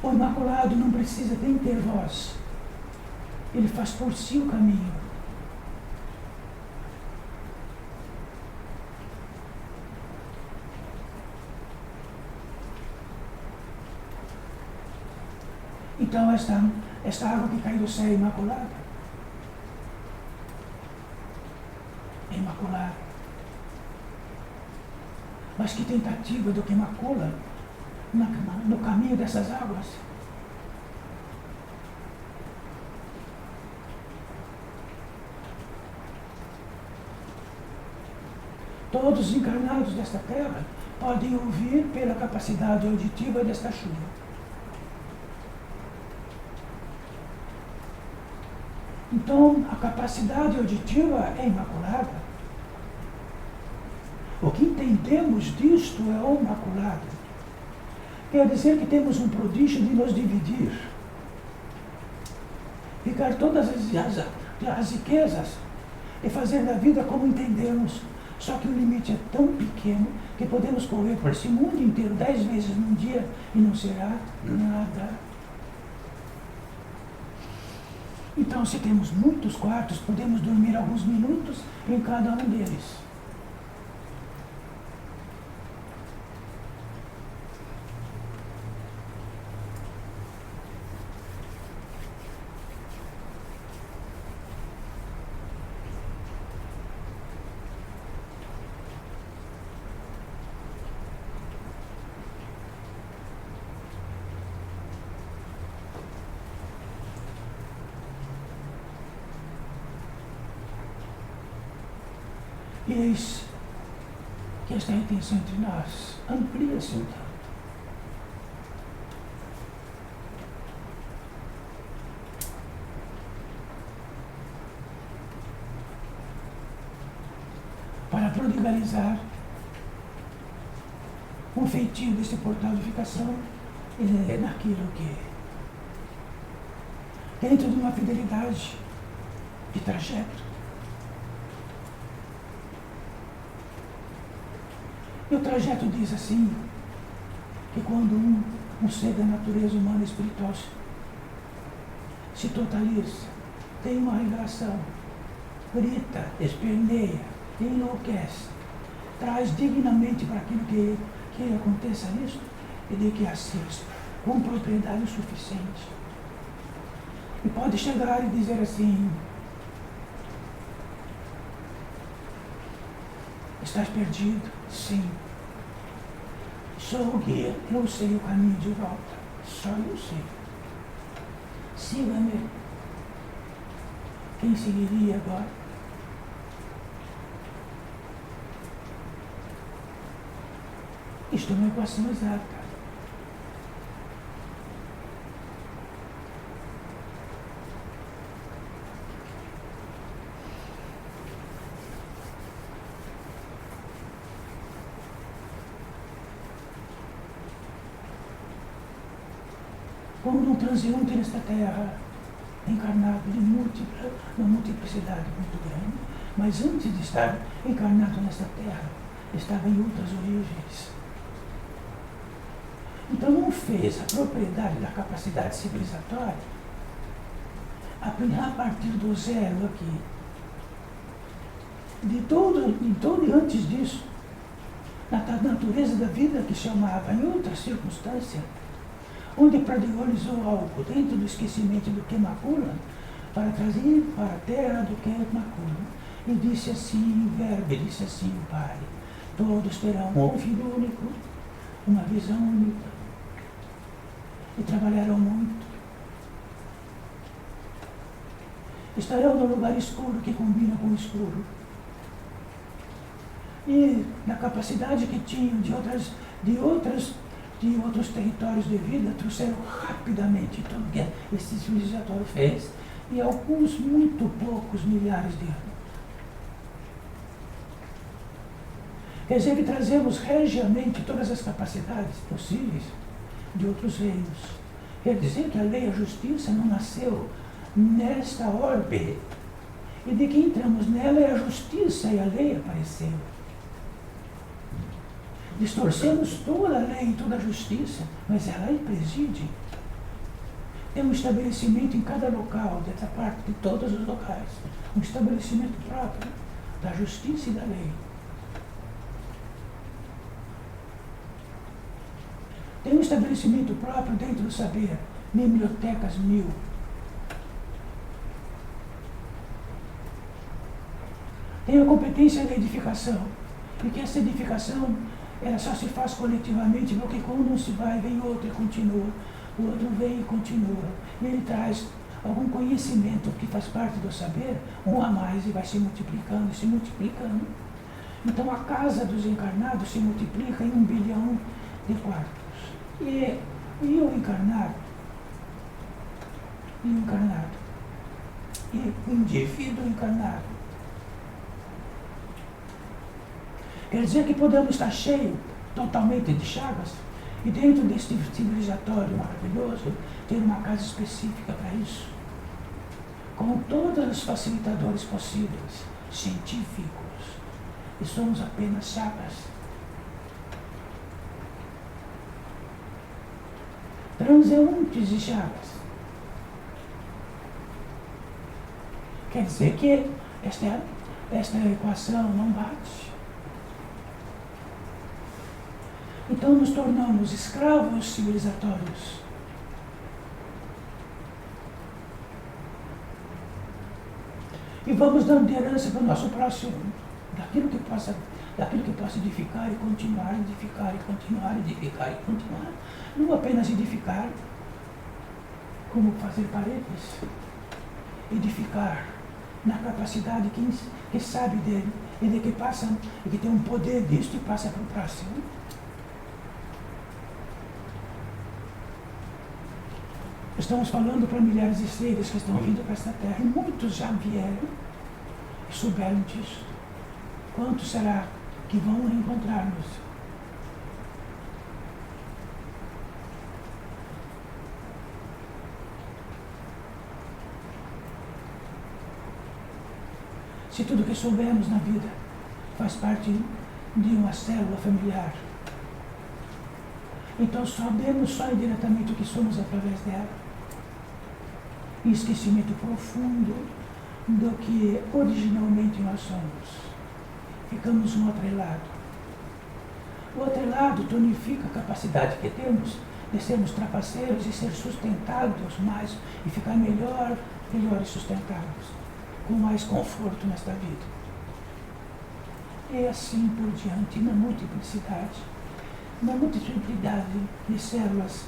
O Imaculado não precisa nem ter voz. Ele faz por si o caminho. Então esta água que cai do céu é imaculada. É imaculada. Mas que tentativa do que macula no caminho dessas águas. Todos os encarnados desta terra podem ouvir pela capacidade auditiva desta chuva. Então, a capacidade auditiva é imaculada. O que entendemos disto é o imaculado. Quer dizer que temos um prodígio de nos dividir. Ficar todas as riquezas e fazer da vida como entendemos. Só que o limite é tão pequeno que podemos correr por esse mundo inteiro 10 vezes num dia e não será nada. Então, se temos muitos quartos, podemos dormir alguns minutos em cada um deles. E eis que esta intenção entre nós amplia-se um tanto. Para prodigalizar um feitio desse portal de ficação é naquilo que, dentro de uma fidelidade de trajeto, e o trajeto diz assim, que quando um ser da natureza humana e espiritual se totaliza, tem uma revelação, grita, esperneia, enlouquece, traz dignamente para aquilo que aconteça nisso, e de que assista com propriedade suficiente. E pode chegar e dizer assim: estás perdido? Sim. Sou o guia, eu sei o caminho de volta. Só eu sei. Siga-me. Quem seguiria agora? Isto é uma equação exata. Como um transeunte nesta terra, encarnado de uma multiplicidade muito grande, mas antes de estar encarnado nesta terra, estava em outras origens. Então não fez a propriedade da capacidade civilizatória a partir do zero aqui. De todo e antes disso, na natureza da vida que chamava em outra circunstância, onde priorizou algo dentro do esquecimento do que macula, para trazer para a terra do que macula. E disse assim o Verbo, e disse assim o Pai: todos terão um Filho único, uma visão única, e trabalharão muito. Estarão no lugar escuro que combina com o escuro. E na capacidade que tinham de outros territórios de vida, trouxeram rapidamente tudo que esse civilizatório fez, em alguns muito poucos milhares de anos. Quer dizer que trazemos regiamente todas as capacidades possíveis de outros reinos. Quer dizer que a lei e a justiça não nasceu nesta orbe, e de que entramos nela é a justiça e a lei apareceu. Distorcemos toda a lei e toda a justiça, mas ela preside. Tem um estabelecimento em cada local, dessa parte de todos os locais, um estabelecimento próprio da justiça e da lei. Tem um estabelecimento próprio dentro do saber, bibliotecas 1000. Tem a competência da edificação, e que essa edificação ela só se faz coletivamente, porque quando um se vai, vem outro e continua, o outro vem e continua. E ele traz algum conhecimento que faz parte do saber, um a mais, e vai se multiplicando, se multiplicando. Então a casa dos encarnados se multiplica em 1 bilhão de quartos. E o encarnado, e o indivíduo encarnado. Quer dizer que podemos estar cheios totalmente de chagas e dentro deste civilizatório maravilhoso ter uma casa específica para isso, com todos os facilitadores possíveis, científicos, e somos apenas chagas. Transeuntes e chagas. Quer dizer que esta equação não bate. Então nos tornamos escravos civilizatórios. E vamos dando herança para o nosso próximo, daquilo que possa edificar e continuar, edificar e continuar, edificar e continuar. Não apenas edificar, como fazer paredes. Edificar na capacidade que sabe dele, e de que passa, e que tem um poder disto e passa para o próximo. Estamos falando para milhares de seres que estão vindo para esta terra, e muitos já vieram e souberam disso. Quantos será que vão encontrar-nos? Se tudo que soubemos na vida faz parte de uma célula familiar, então sabemos só indiretamente o que somos através dela. E esquecimento profundo do que originalmente nós somos. Ficamos no atrelado. O atrelado tonifica a capacidade que temos de sermos trapaceiros e ser sustentados mais e ficar melhor e sustentados, com mais conforto nesta vida. E assim por diante, na multiplicidade de células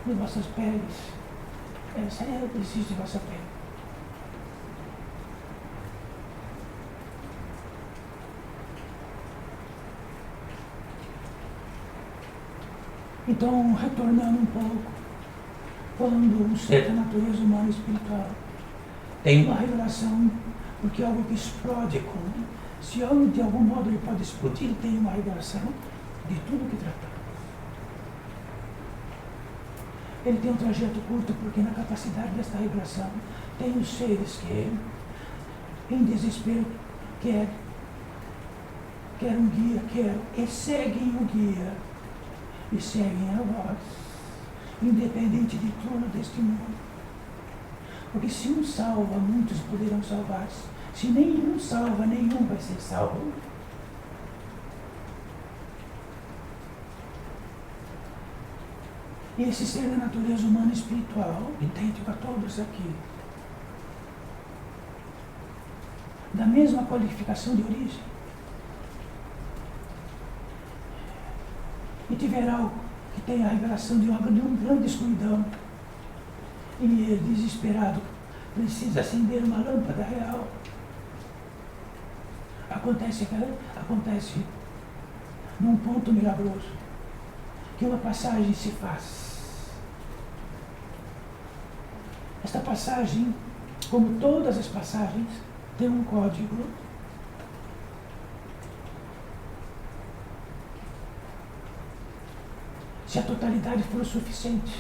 de vossas peles. Essa é o existe de vossa pele. Então, retornando um pouco, quando um ser da natureza humana e espiritual tem uma revelação, porque é algo que explode, se algo de algum modo ele pode explodir, ele tem uma revelação de tudo que tratamos. Ele tem um trajeto curto, porque na capacidade desta revelação tem os seres que, em desespero, querem um guia, e seguem o guia, e seguem a voz, independente de tudo deste mundo. Porque se um salva, muitos poderão salvar-se. Se nenhum salva, nenhum vai ser salvo. E esse ser da natureza humana e espiritual, idêntico a todos aqui, da mesma qualificação de origem, e tiver algo que tenha a revelação de um grande escuridão, e ele, desesperado, precisa acender uma lâmpada real, acontece num ponto milagroso, que uma passagem se faz. Esta passagem, como todas as passagens, tem um código. Se a totalidade for o suficiente,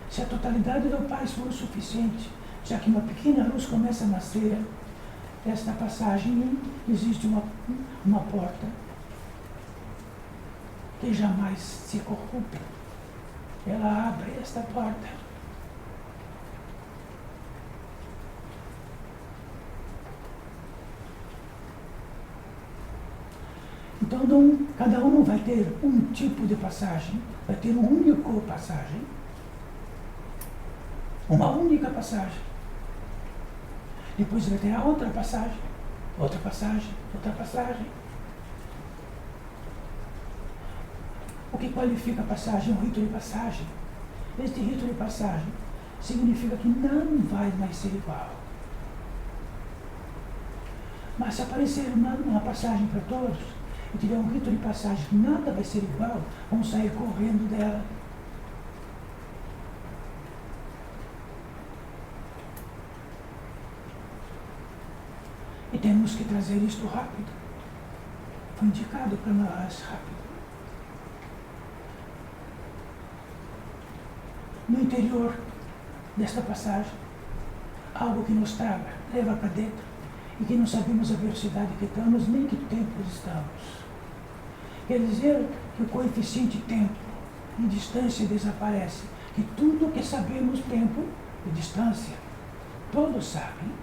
se a totalidade do Pai for o suficiente, já que uma pequena luz começa a nascer, esta passagem existe uma porta que jamais se corrompe. Ela abre esta porta. Então, cada um não vai ter um tipo de passagem, vai ter uma única passagem. Uma única passagem. Depois vai ter a outra passagem, outra passagem, outra passagem. O que qualifica a passagem é um rito de passagem. Este rito de passagem significa que não vai mais ser igual. Mas se aparecer uma passagem para todos, e tiver um rito de passagem que nada vai ser igual, vamos sair correndo dela. E temos que trazer isto rápido. Foi indicado para nós rápido. No interior desta passagem, algo que nos traga, leva para dentro, e que não sabemos a velocidade que estamos, nem que tempo estamos. Quer dizer que o coeficiente tempo e distância desaparece, que tudo que sabemos tempo e distância, todos sabem.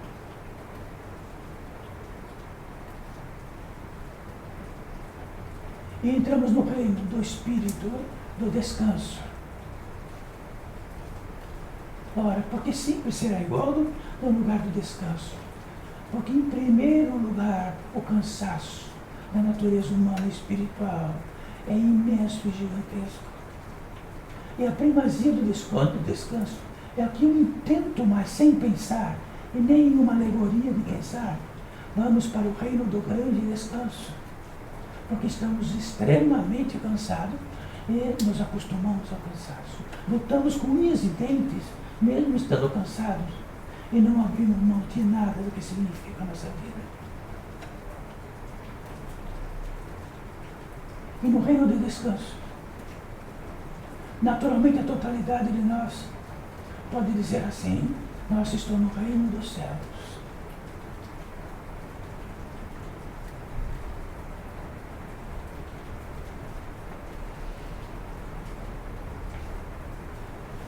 E entramos no reino do Espírito, do descanso. Ora, porque sempre será igual no lugar do descanso? Porque, em primeiro lugar, o cansaço da natureza humana e espiritual é imenso e gigantesco. E a primazia do descanso é que eu intento mais, sem pensar, e nem em uma alegoria de pensar, vamos para o reino do grande descanso. Porque estamos extremamente cansados e nos acostumamos ao cansaço. Lutamos com unhas e dentes, mesmo estando cansados, e não abrimos mão de nada do que significa a nossa vida. E no reino do descanso, naturalmente a totalidade de nós pode dizer assim: nós estamos no reino dos céus.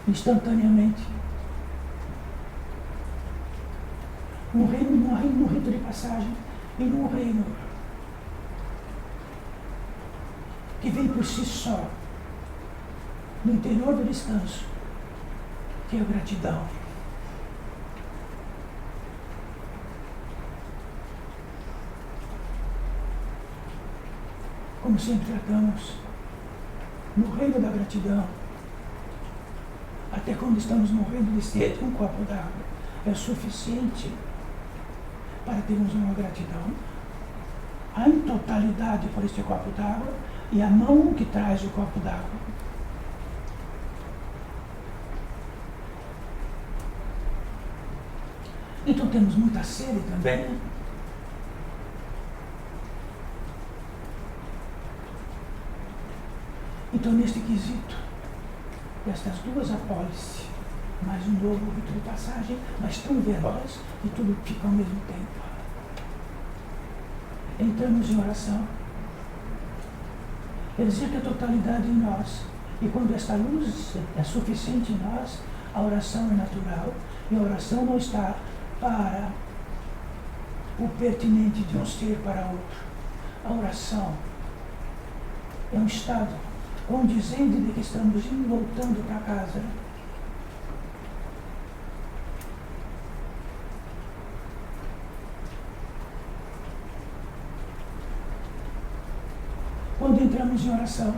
Instantaneamente, num rito de passagem, e num reino que vem por si só, no interior do descanso, que é a gratidão. Como sempre tratamos, no reino da gratidão, até quando estamos morrendo de sede, um copo d'água é suficiente para termos uma gratidão. A totalidade por este copo d'água e a mão que traz o copo d'água. Então temos muita sede também. Então, neste quesito, destas duas apólices, mais um novo rito de passagem, mas tão veloz que tudo fica ao mesmo tempo. Entramos em oração. Existe a totalidade em nós. E quando esta luz é suficiente em nós, a oração é natural. E a oração não está para o pertinente de um ser para outro. A oração é um estado condizente de que estamos indo voltando para casa. Quando entramos em oração,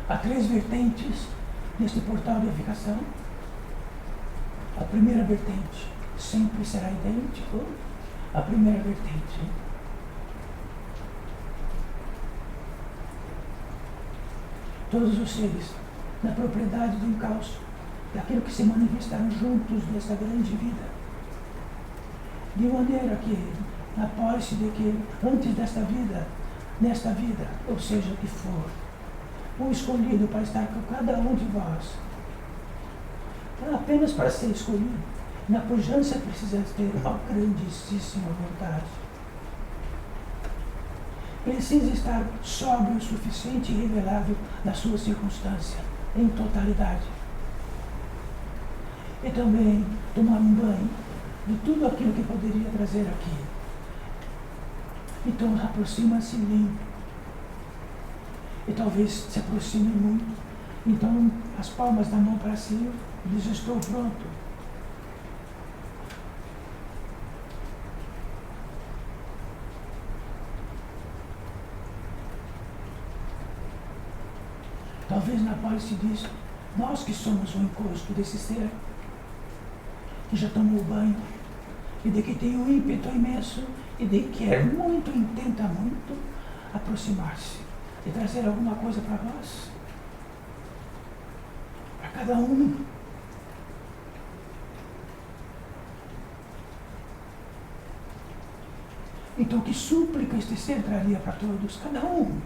há três vertentes neste portal de edificação. A primeira vertente sempre será idêntico à primeira vertente. Todos os seres, na propriedade de um caos, daquilo que se manifestaram juntos nesta grande vida. De maneira que, na posse de que, antes desta vida, nesta vida, ou seja, o que for, um escolhido para estar com cada um de vós, apenas para ser escolhido, na pujança precisa ter uma grandíssima vontade. Precisa estar sóbrio o suficiente e revelável na sua circunstância, em totalidade. E também tomar um banho de tudo aquilo que poderia trazer aqui. Então aproxima-se limpo. E talvez se aproxime muito. Então as palmas da mão para cima, diz: estou pronto. Talvez na paz se diz: nós que somos o encosto desse ser, que já tomou banho, e de que tem um ímpeto imenso, e de que quer muito, intenta muito aproximar-se, e trazer alguma coisa para nós, para cada um. Então, que súplica este ser traria para todos, cada um,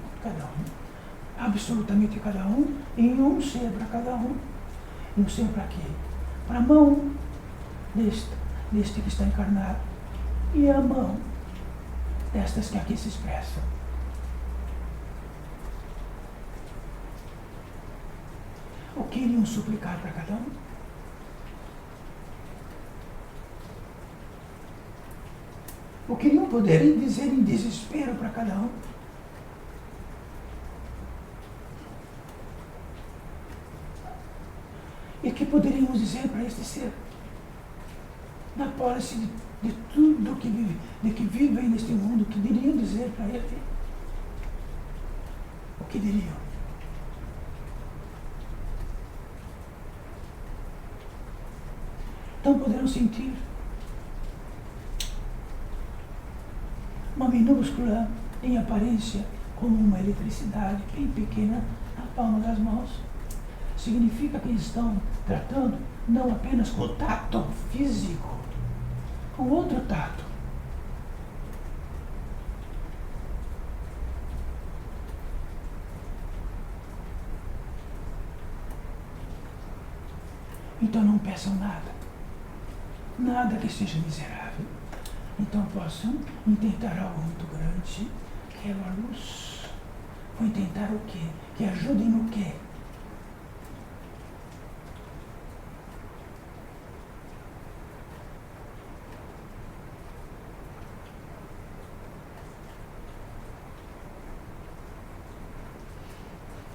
absolutamente cada um, em um ser para cada um. E um ser para quê? Para a mão deste que está encarnado e a mão destas que aqui se expressam. O que iriam suplicar para cada um? O que iriam poder dizer em desespero para cada um? E que poderíamos dizer para este ser, na posse de tudo que vive, de que vivem neste mundo, que diriam dizer para ele? O que diriam? Então poderão sentir uma minúscula, em aparência, como uma eletricidade bem pequena na palma das mãos. Significa que estão tratando não apenas com o tato físico, com outro tato. Então não peçam nada que seja miserável. Então possam intentar algo muito grande, que é a luz. Vão intentar o quê? Que ajudem no quê?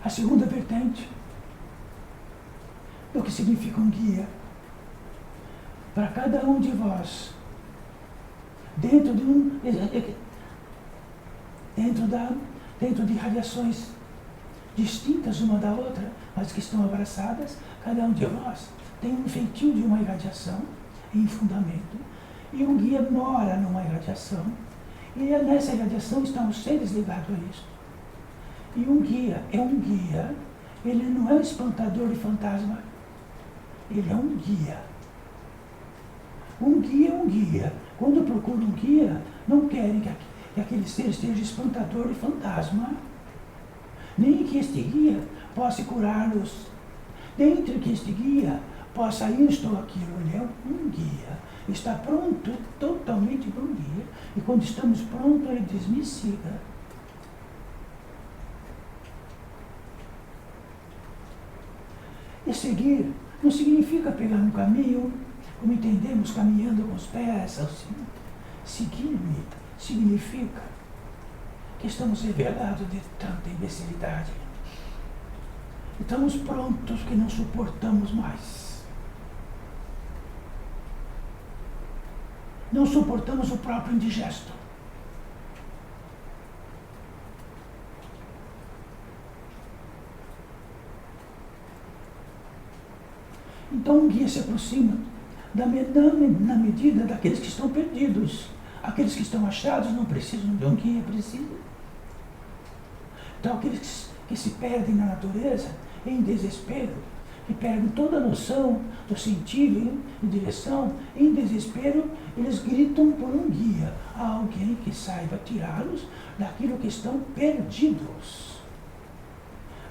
A segunda vertente do que significa um guia. Para cada um de vós, dentro de radiações distintas uma da outra, mas que estão abraçadas, cada um de vós tem um feitio de uma irradiação em fundamento, e um guia mora numa irradiação, e nessa irradiação estão os seres ligados a isso. E um guia é um guia, ele não é um espantador de fantasma, ele é um guia. Um guia é um guia. Quando procuram um guia, não querem que aquele ser seja espantador de fantasma, nem que este guia possa curá-los, dentro que este guia possa isto ou aquilo. Ele é um guia. Está pronto, totalmente para um guia. E quando estamos prontos, ele diz: me siga. E seguir não significa pegar um caminho, como entendemos, caminhando com os pés, assim. Seguir-me significa que estamos revelados de tanta imbecilidade. Estamos prontos que não suportamos mais. Não suportamos o próprio indigesto. Então um guia se aproxima na medida daqueles que estão perdidos. Aqueles que estão achados não precisam de um guia, precisam. Então aqueles que se perdem na natureza, em desespero, que perdem toda a noção do sentido e direção, em desespero, eles gritam por um guia, alguém que saiba tirá-los daquilo que estão perdidos.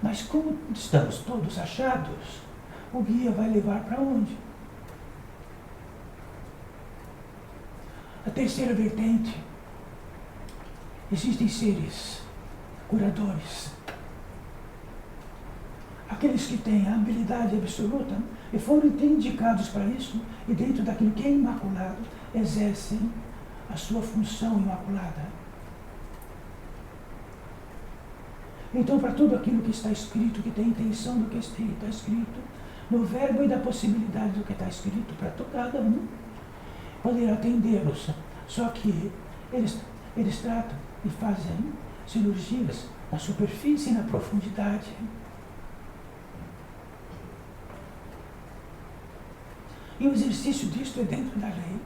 Mas como estamos todos achados, o guia vai levar para onde? A terceira vertente, existem seres curadores, aqueles que têm a habilidade absoluta e foram indicados para isso, e dentro daquilo que é imaculado, exercem a sua função imaculada. Então, para tudo aquilo que está escrito, que tem intenção do que está escrito, no verbo e da possibilidade do que está escrito, para cada um poder atendê-los. Só que eles tratam e fazem cirurgias na superfície e na profundidade. E o exercício disto é dentro da lei,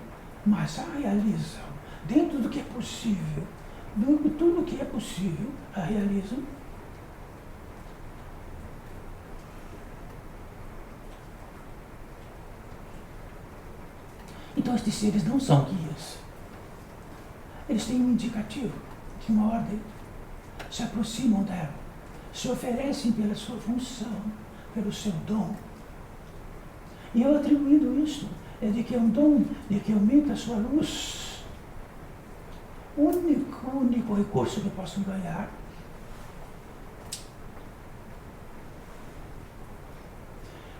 mas a realizam dentro do que é possível, tudo o que é possível, a realizam. Então estes seres não são guias. Eles têm um indicativo de uma ordem, se aproximam dela, se oferecem pela sua função, pelo seu dom. E eu atribuindo isso, é de que é um dom, de que aumenta a sua luz. O único recurso que possam ganhar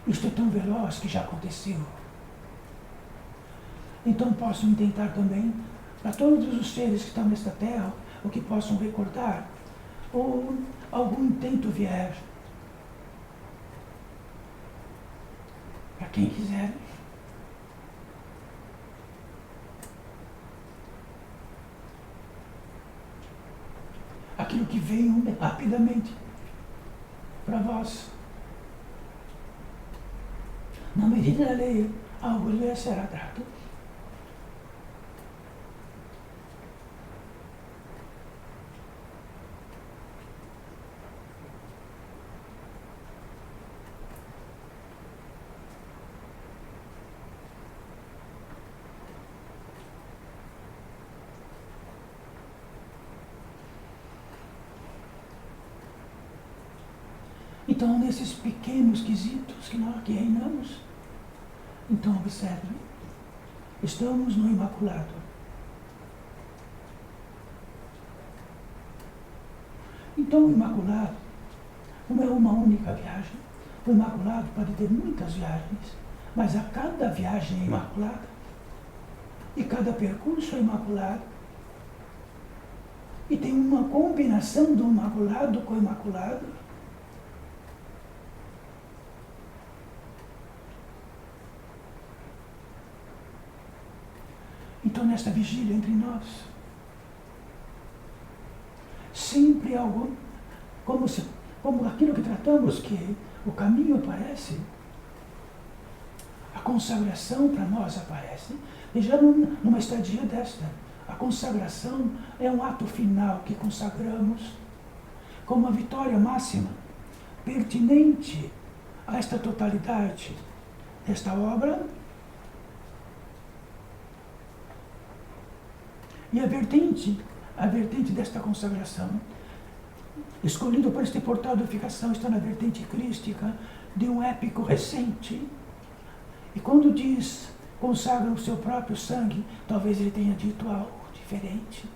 isto é tão veloz que já aconteceu. Então possam tentar também, para todos os seres que estão nesta terra, o que possam recordar, ou algum intento vier, para quem quiser. Aquilo que venha rapidamente para vós. Na medida da lei, algo lhe será dado. Então, nesses pequenos quesitos que nós aqui reinamos, então observe, estamos no Imaculado. Então o Imaculado não é uma única viagem. O Imaculado pode ter muitas viagens, mas a cada viagem é imaculada. E cada percurso é imaculado. E tem uma combinação do Imaculado com o Imaculado. Então, nesta vigília entre nós, sempre algo, como aquilo que tratamos, que o caminho aparece, a consagração para nós aparece, e já numa estadia desta, a consagração é um ato final que consagramos como uma vitória máxima, pertinente a esta totalidade desta obra. E a vertente desta consagração, escolhido por este portal de unificação, está na vertente crística de um épico recente. E quando diz consagra o seu próprio sangue, talvez ele tenha dito algo diferente,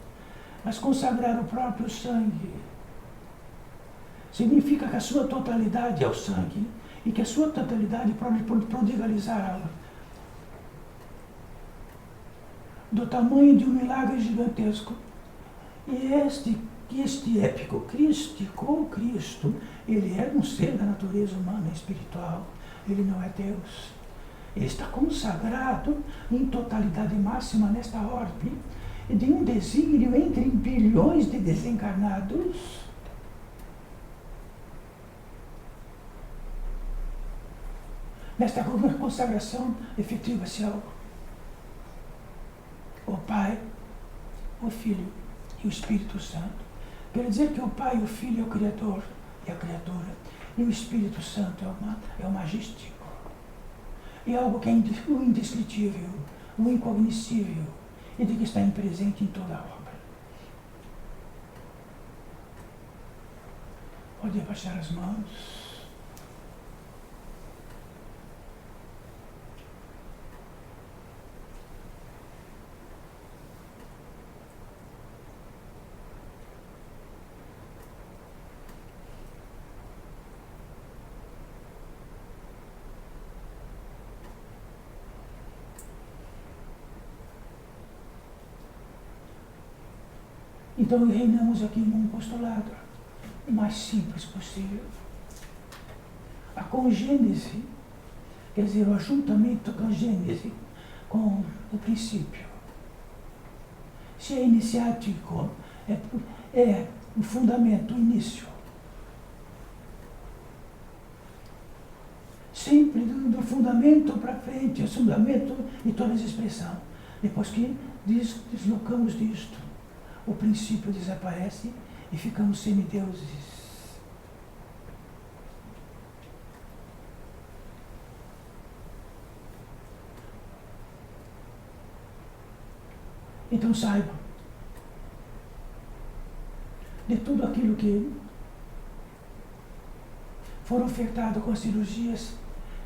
mas consagrar o próprio sangue significa que a sua totalidade é o sangue e que a sua totalidade pode prodigalizar do tamanho de um milagre gigantesco. E este épico crístico, Cristo, ele é um ser da natureza humana e espiritual, ele não é Deus. Ele está consagrado em totalidade máxima nesta ordem de um desígnio entre bilhões de desencarnados. Nesta consagração efetiva-se algo. O Pai, o Filho e o Espírito Santo. Quer dizer que o Pai e o Filho é o Criador e a criatura, e o Espírito Santo é o magístico. É algo que é o indescritível, o incognoscível, e de que está presente em toda a obra. Pode abaixar as mãos. Então reinamos aqui num postulado o mais simples possível. A congênese, quer dizer, o ajuntamento congênese com o princípio. Se é iniciático, é o fundamento, o início. Sempre do fundamento para frente, o fundamento de toda essa expressão. Depois que deslocamos disto, o princípio desaparece e ficamos semideuses. Então saibam, de tudo aquilo que foram ofertado com as cirurgias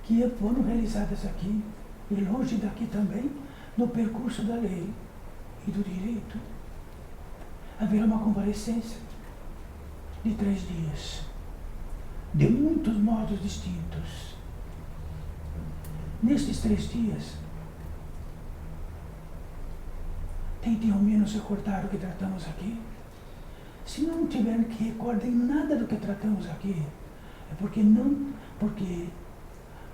que foram realizadas aqui, e longe daqui também, no percurso da lei e do direito, haverá uma convalescência de 3 dias, de muitos modos distintos. Nestes 3 dias, tentem ao menos recordar o que tratamos aqui. Se não tiverem que recordar nada do que tratamos aqui, é porque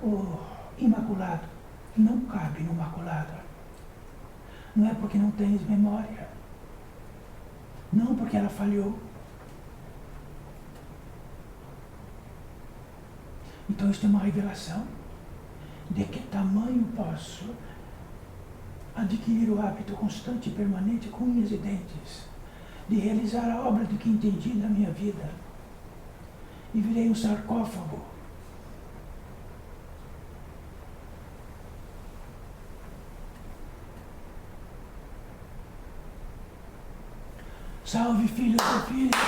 o imaculado não cabe no maculado. Não é porque não tens memória. Não porque ela falhou. Então isto é uma revelação de que tamanho posso adquirir o hábito constante e permanente com unhas e dentes de realizar a obra de que entendi na minha vida. E virei um sarcófago. Salve, filhos e filhas!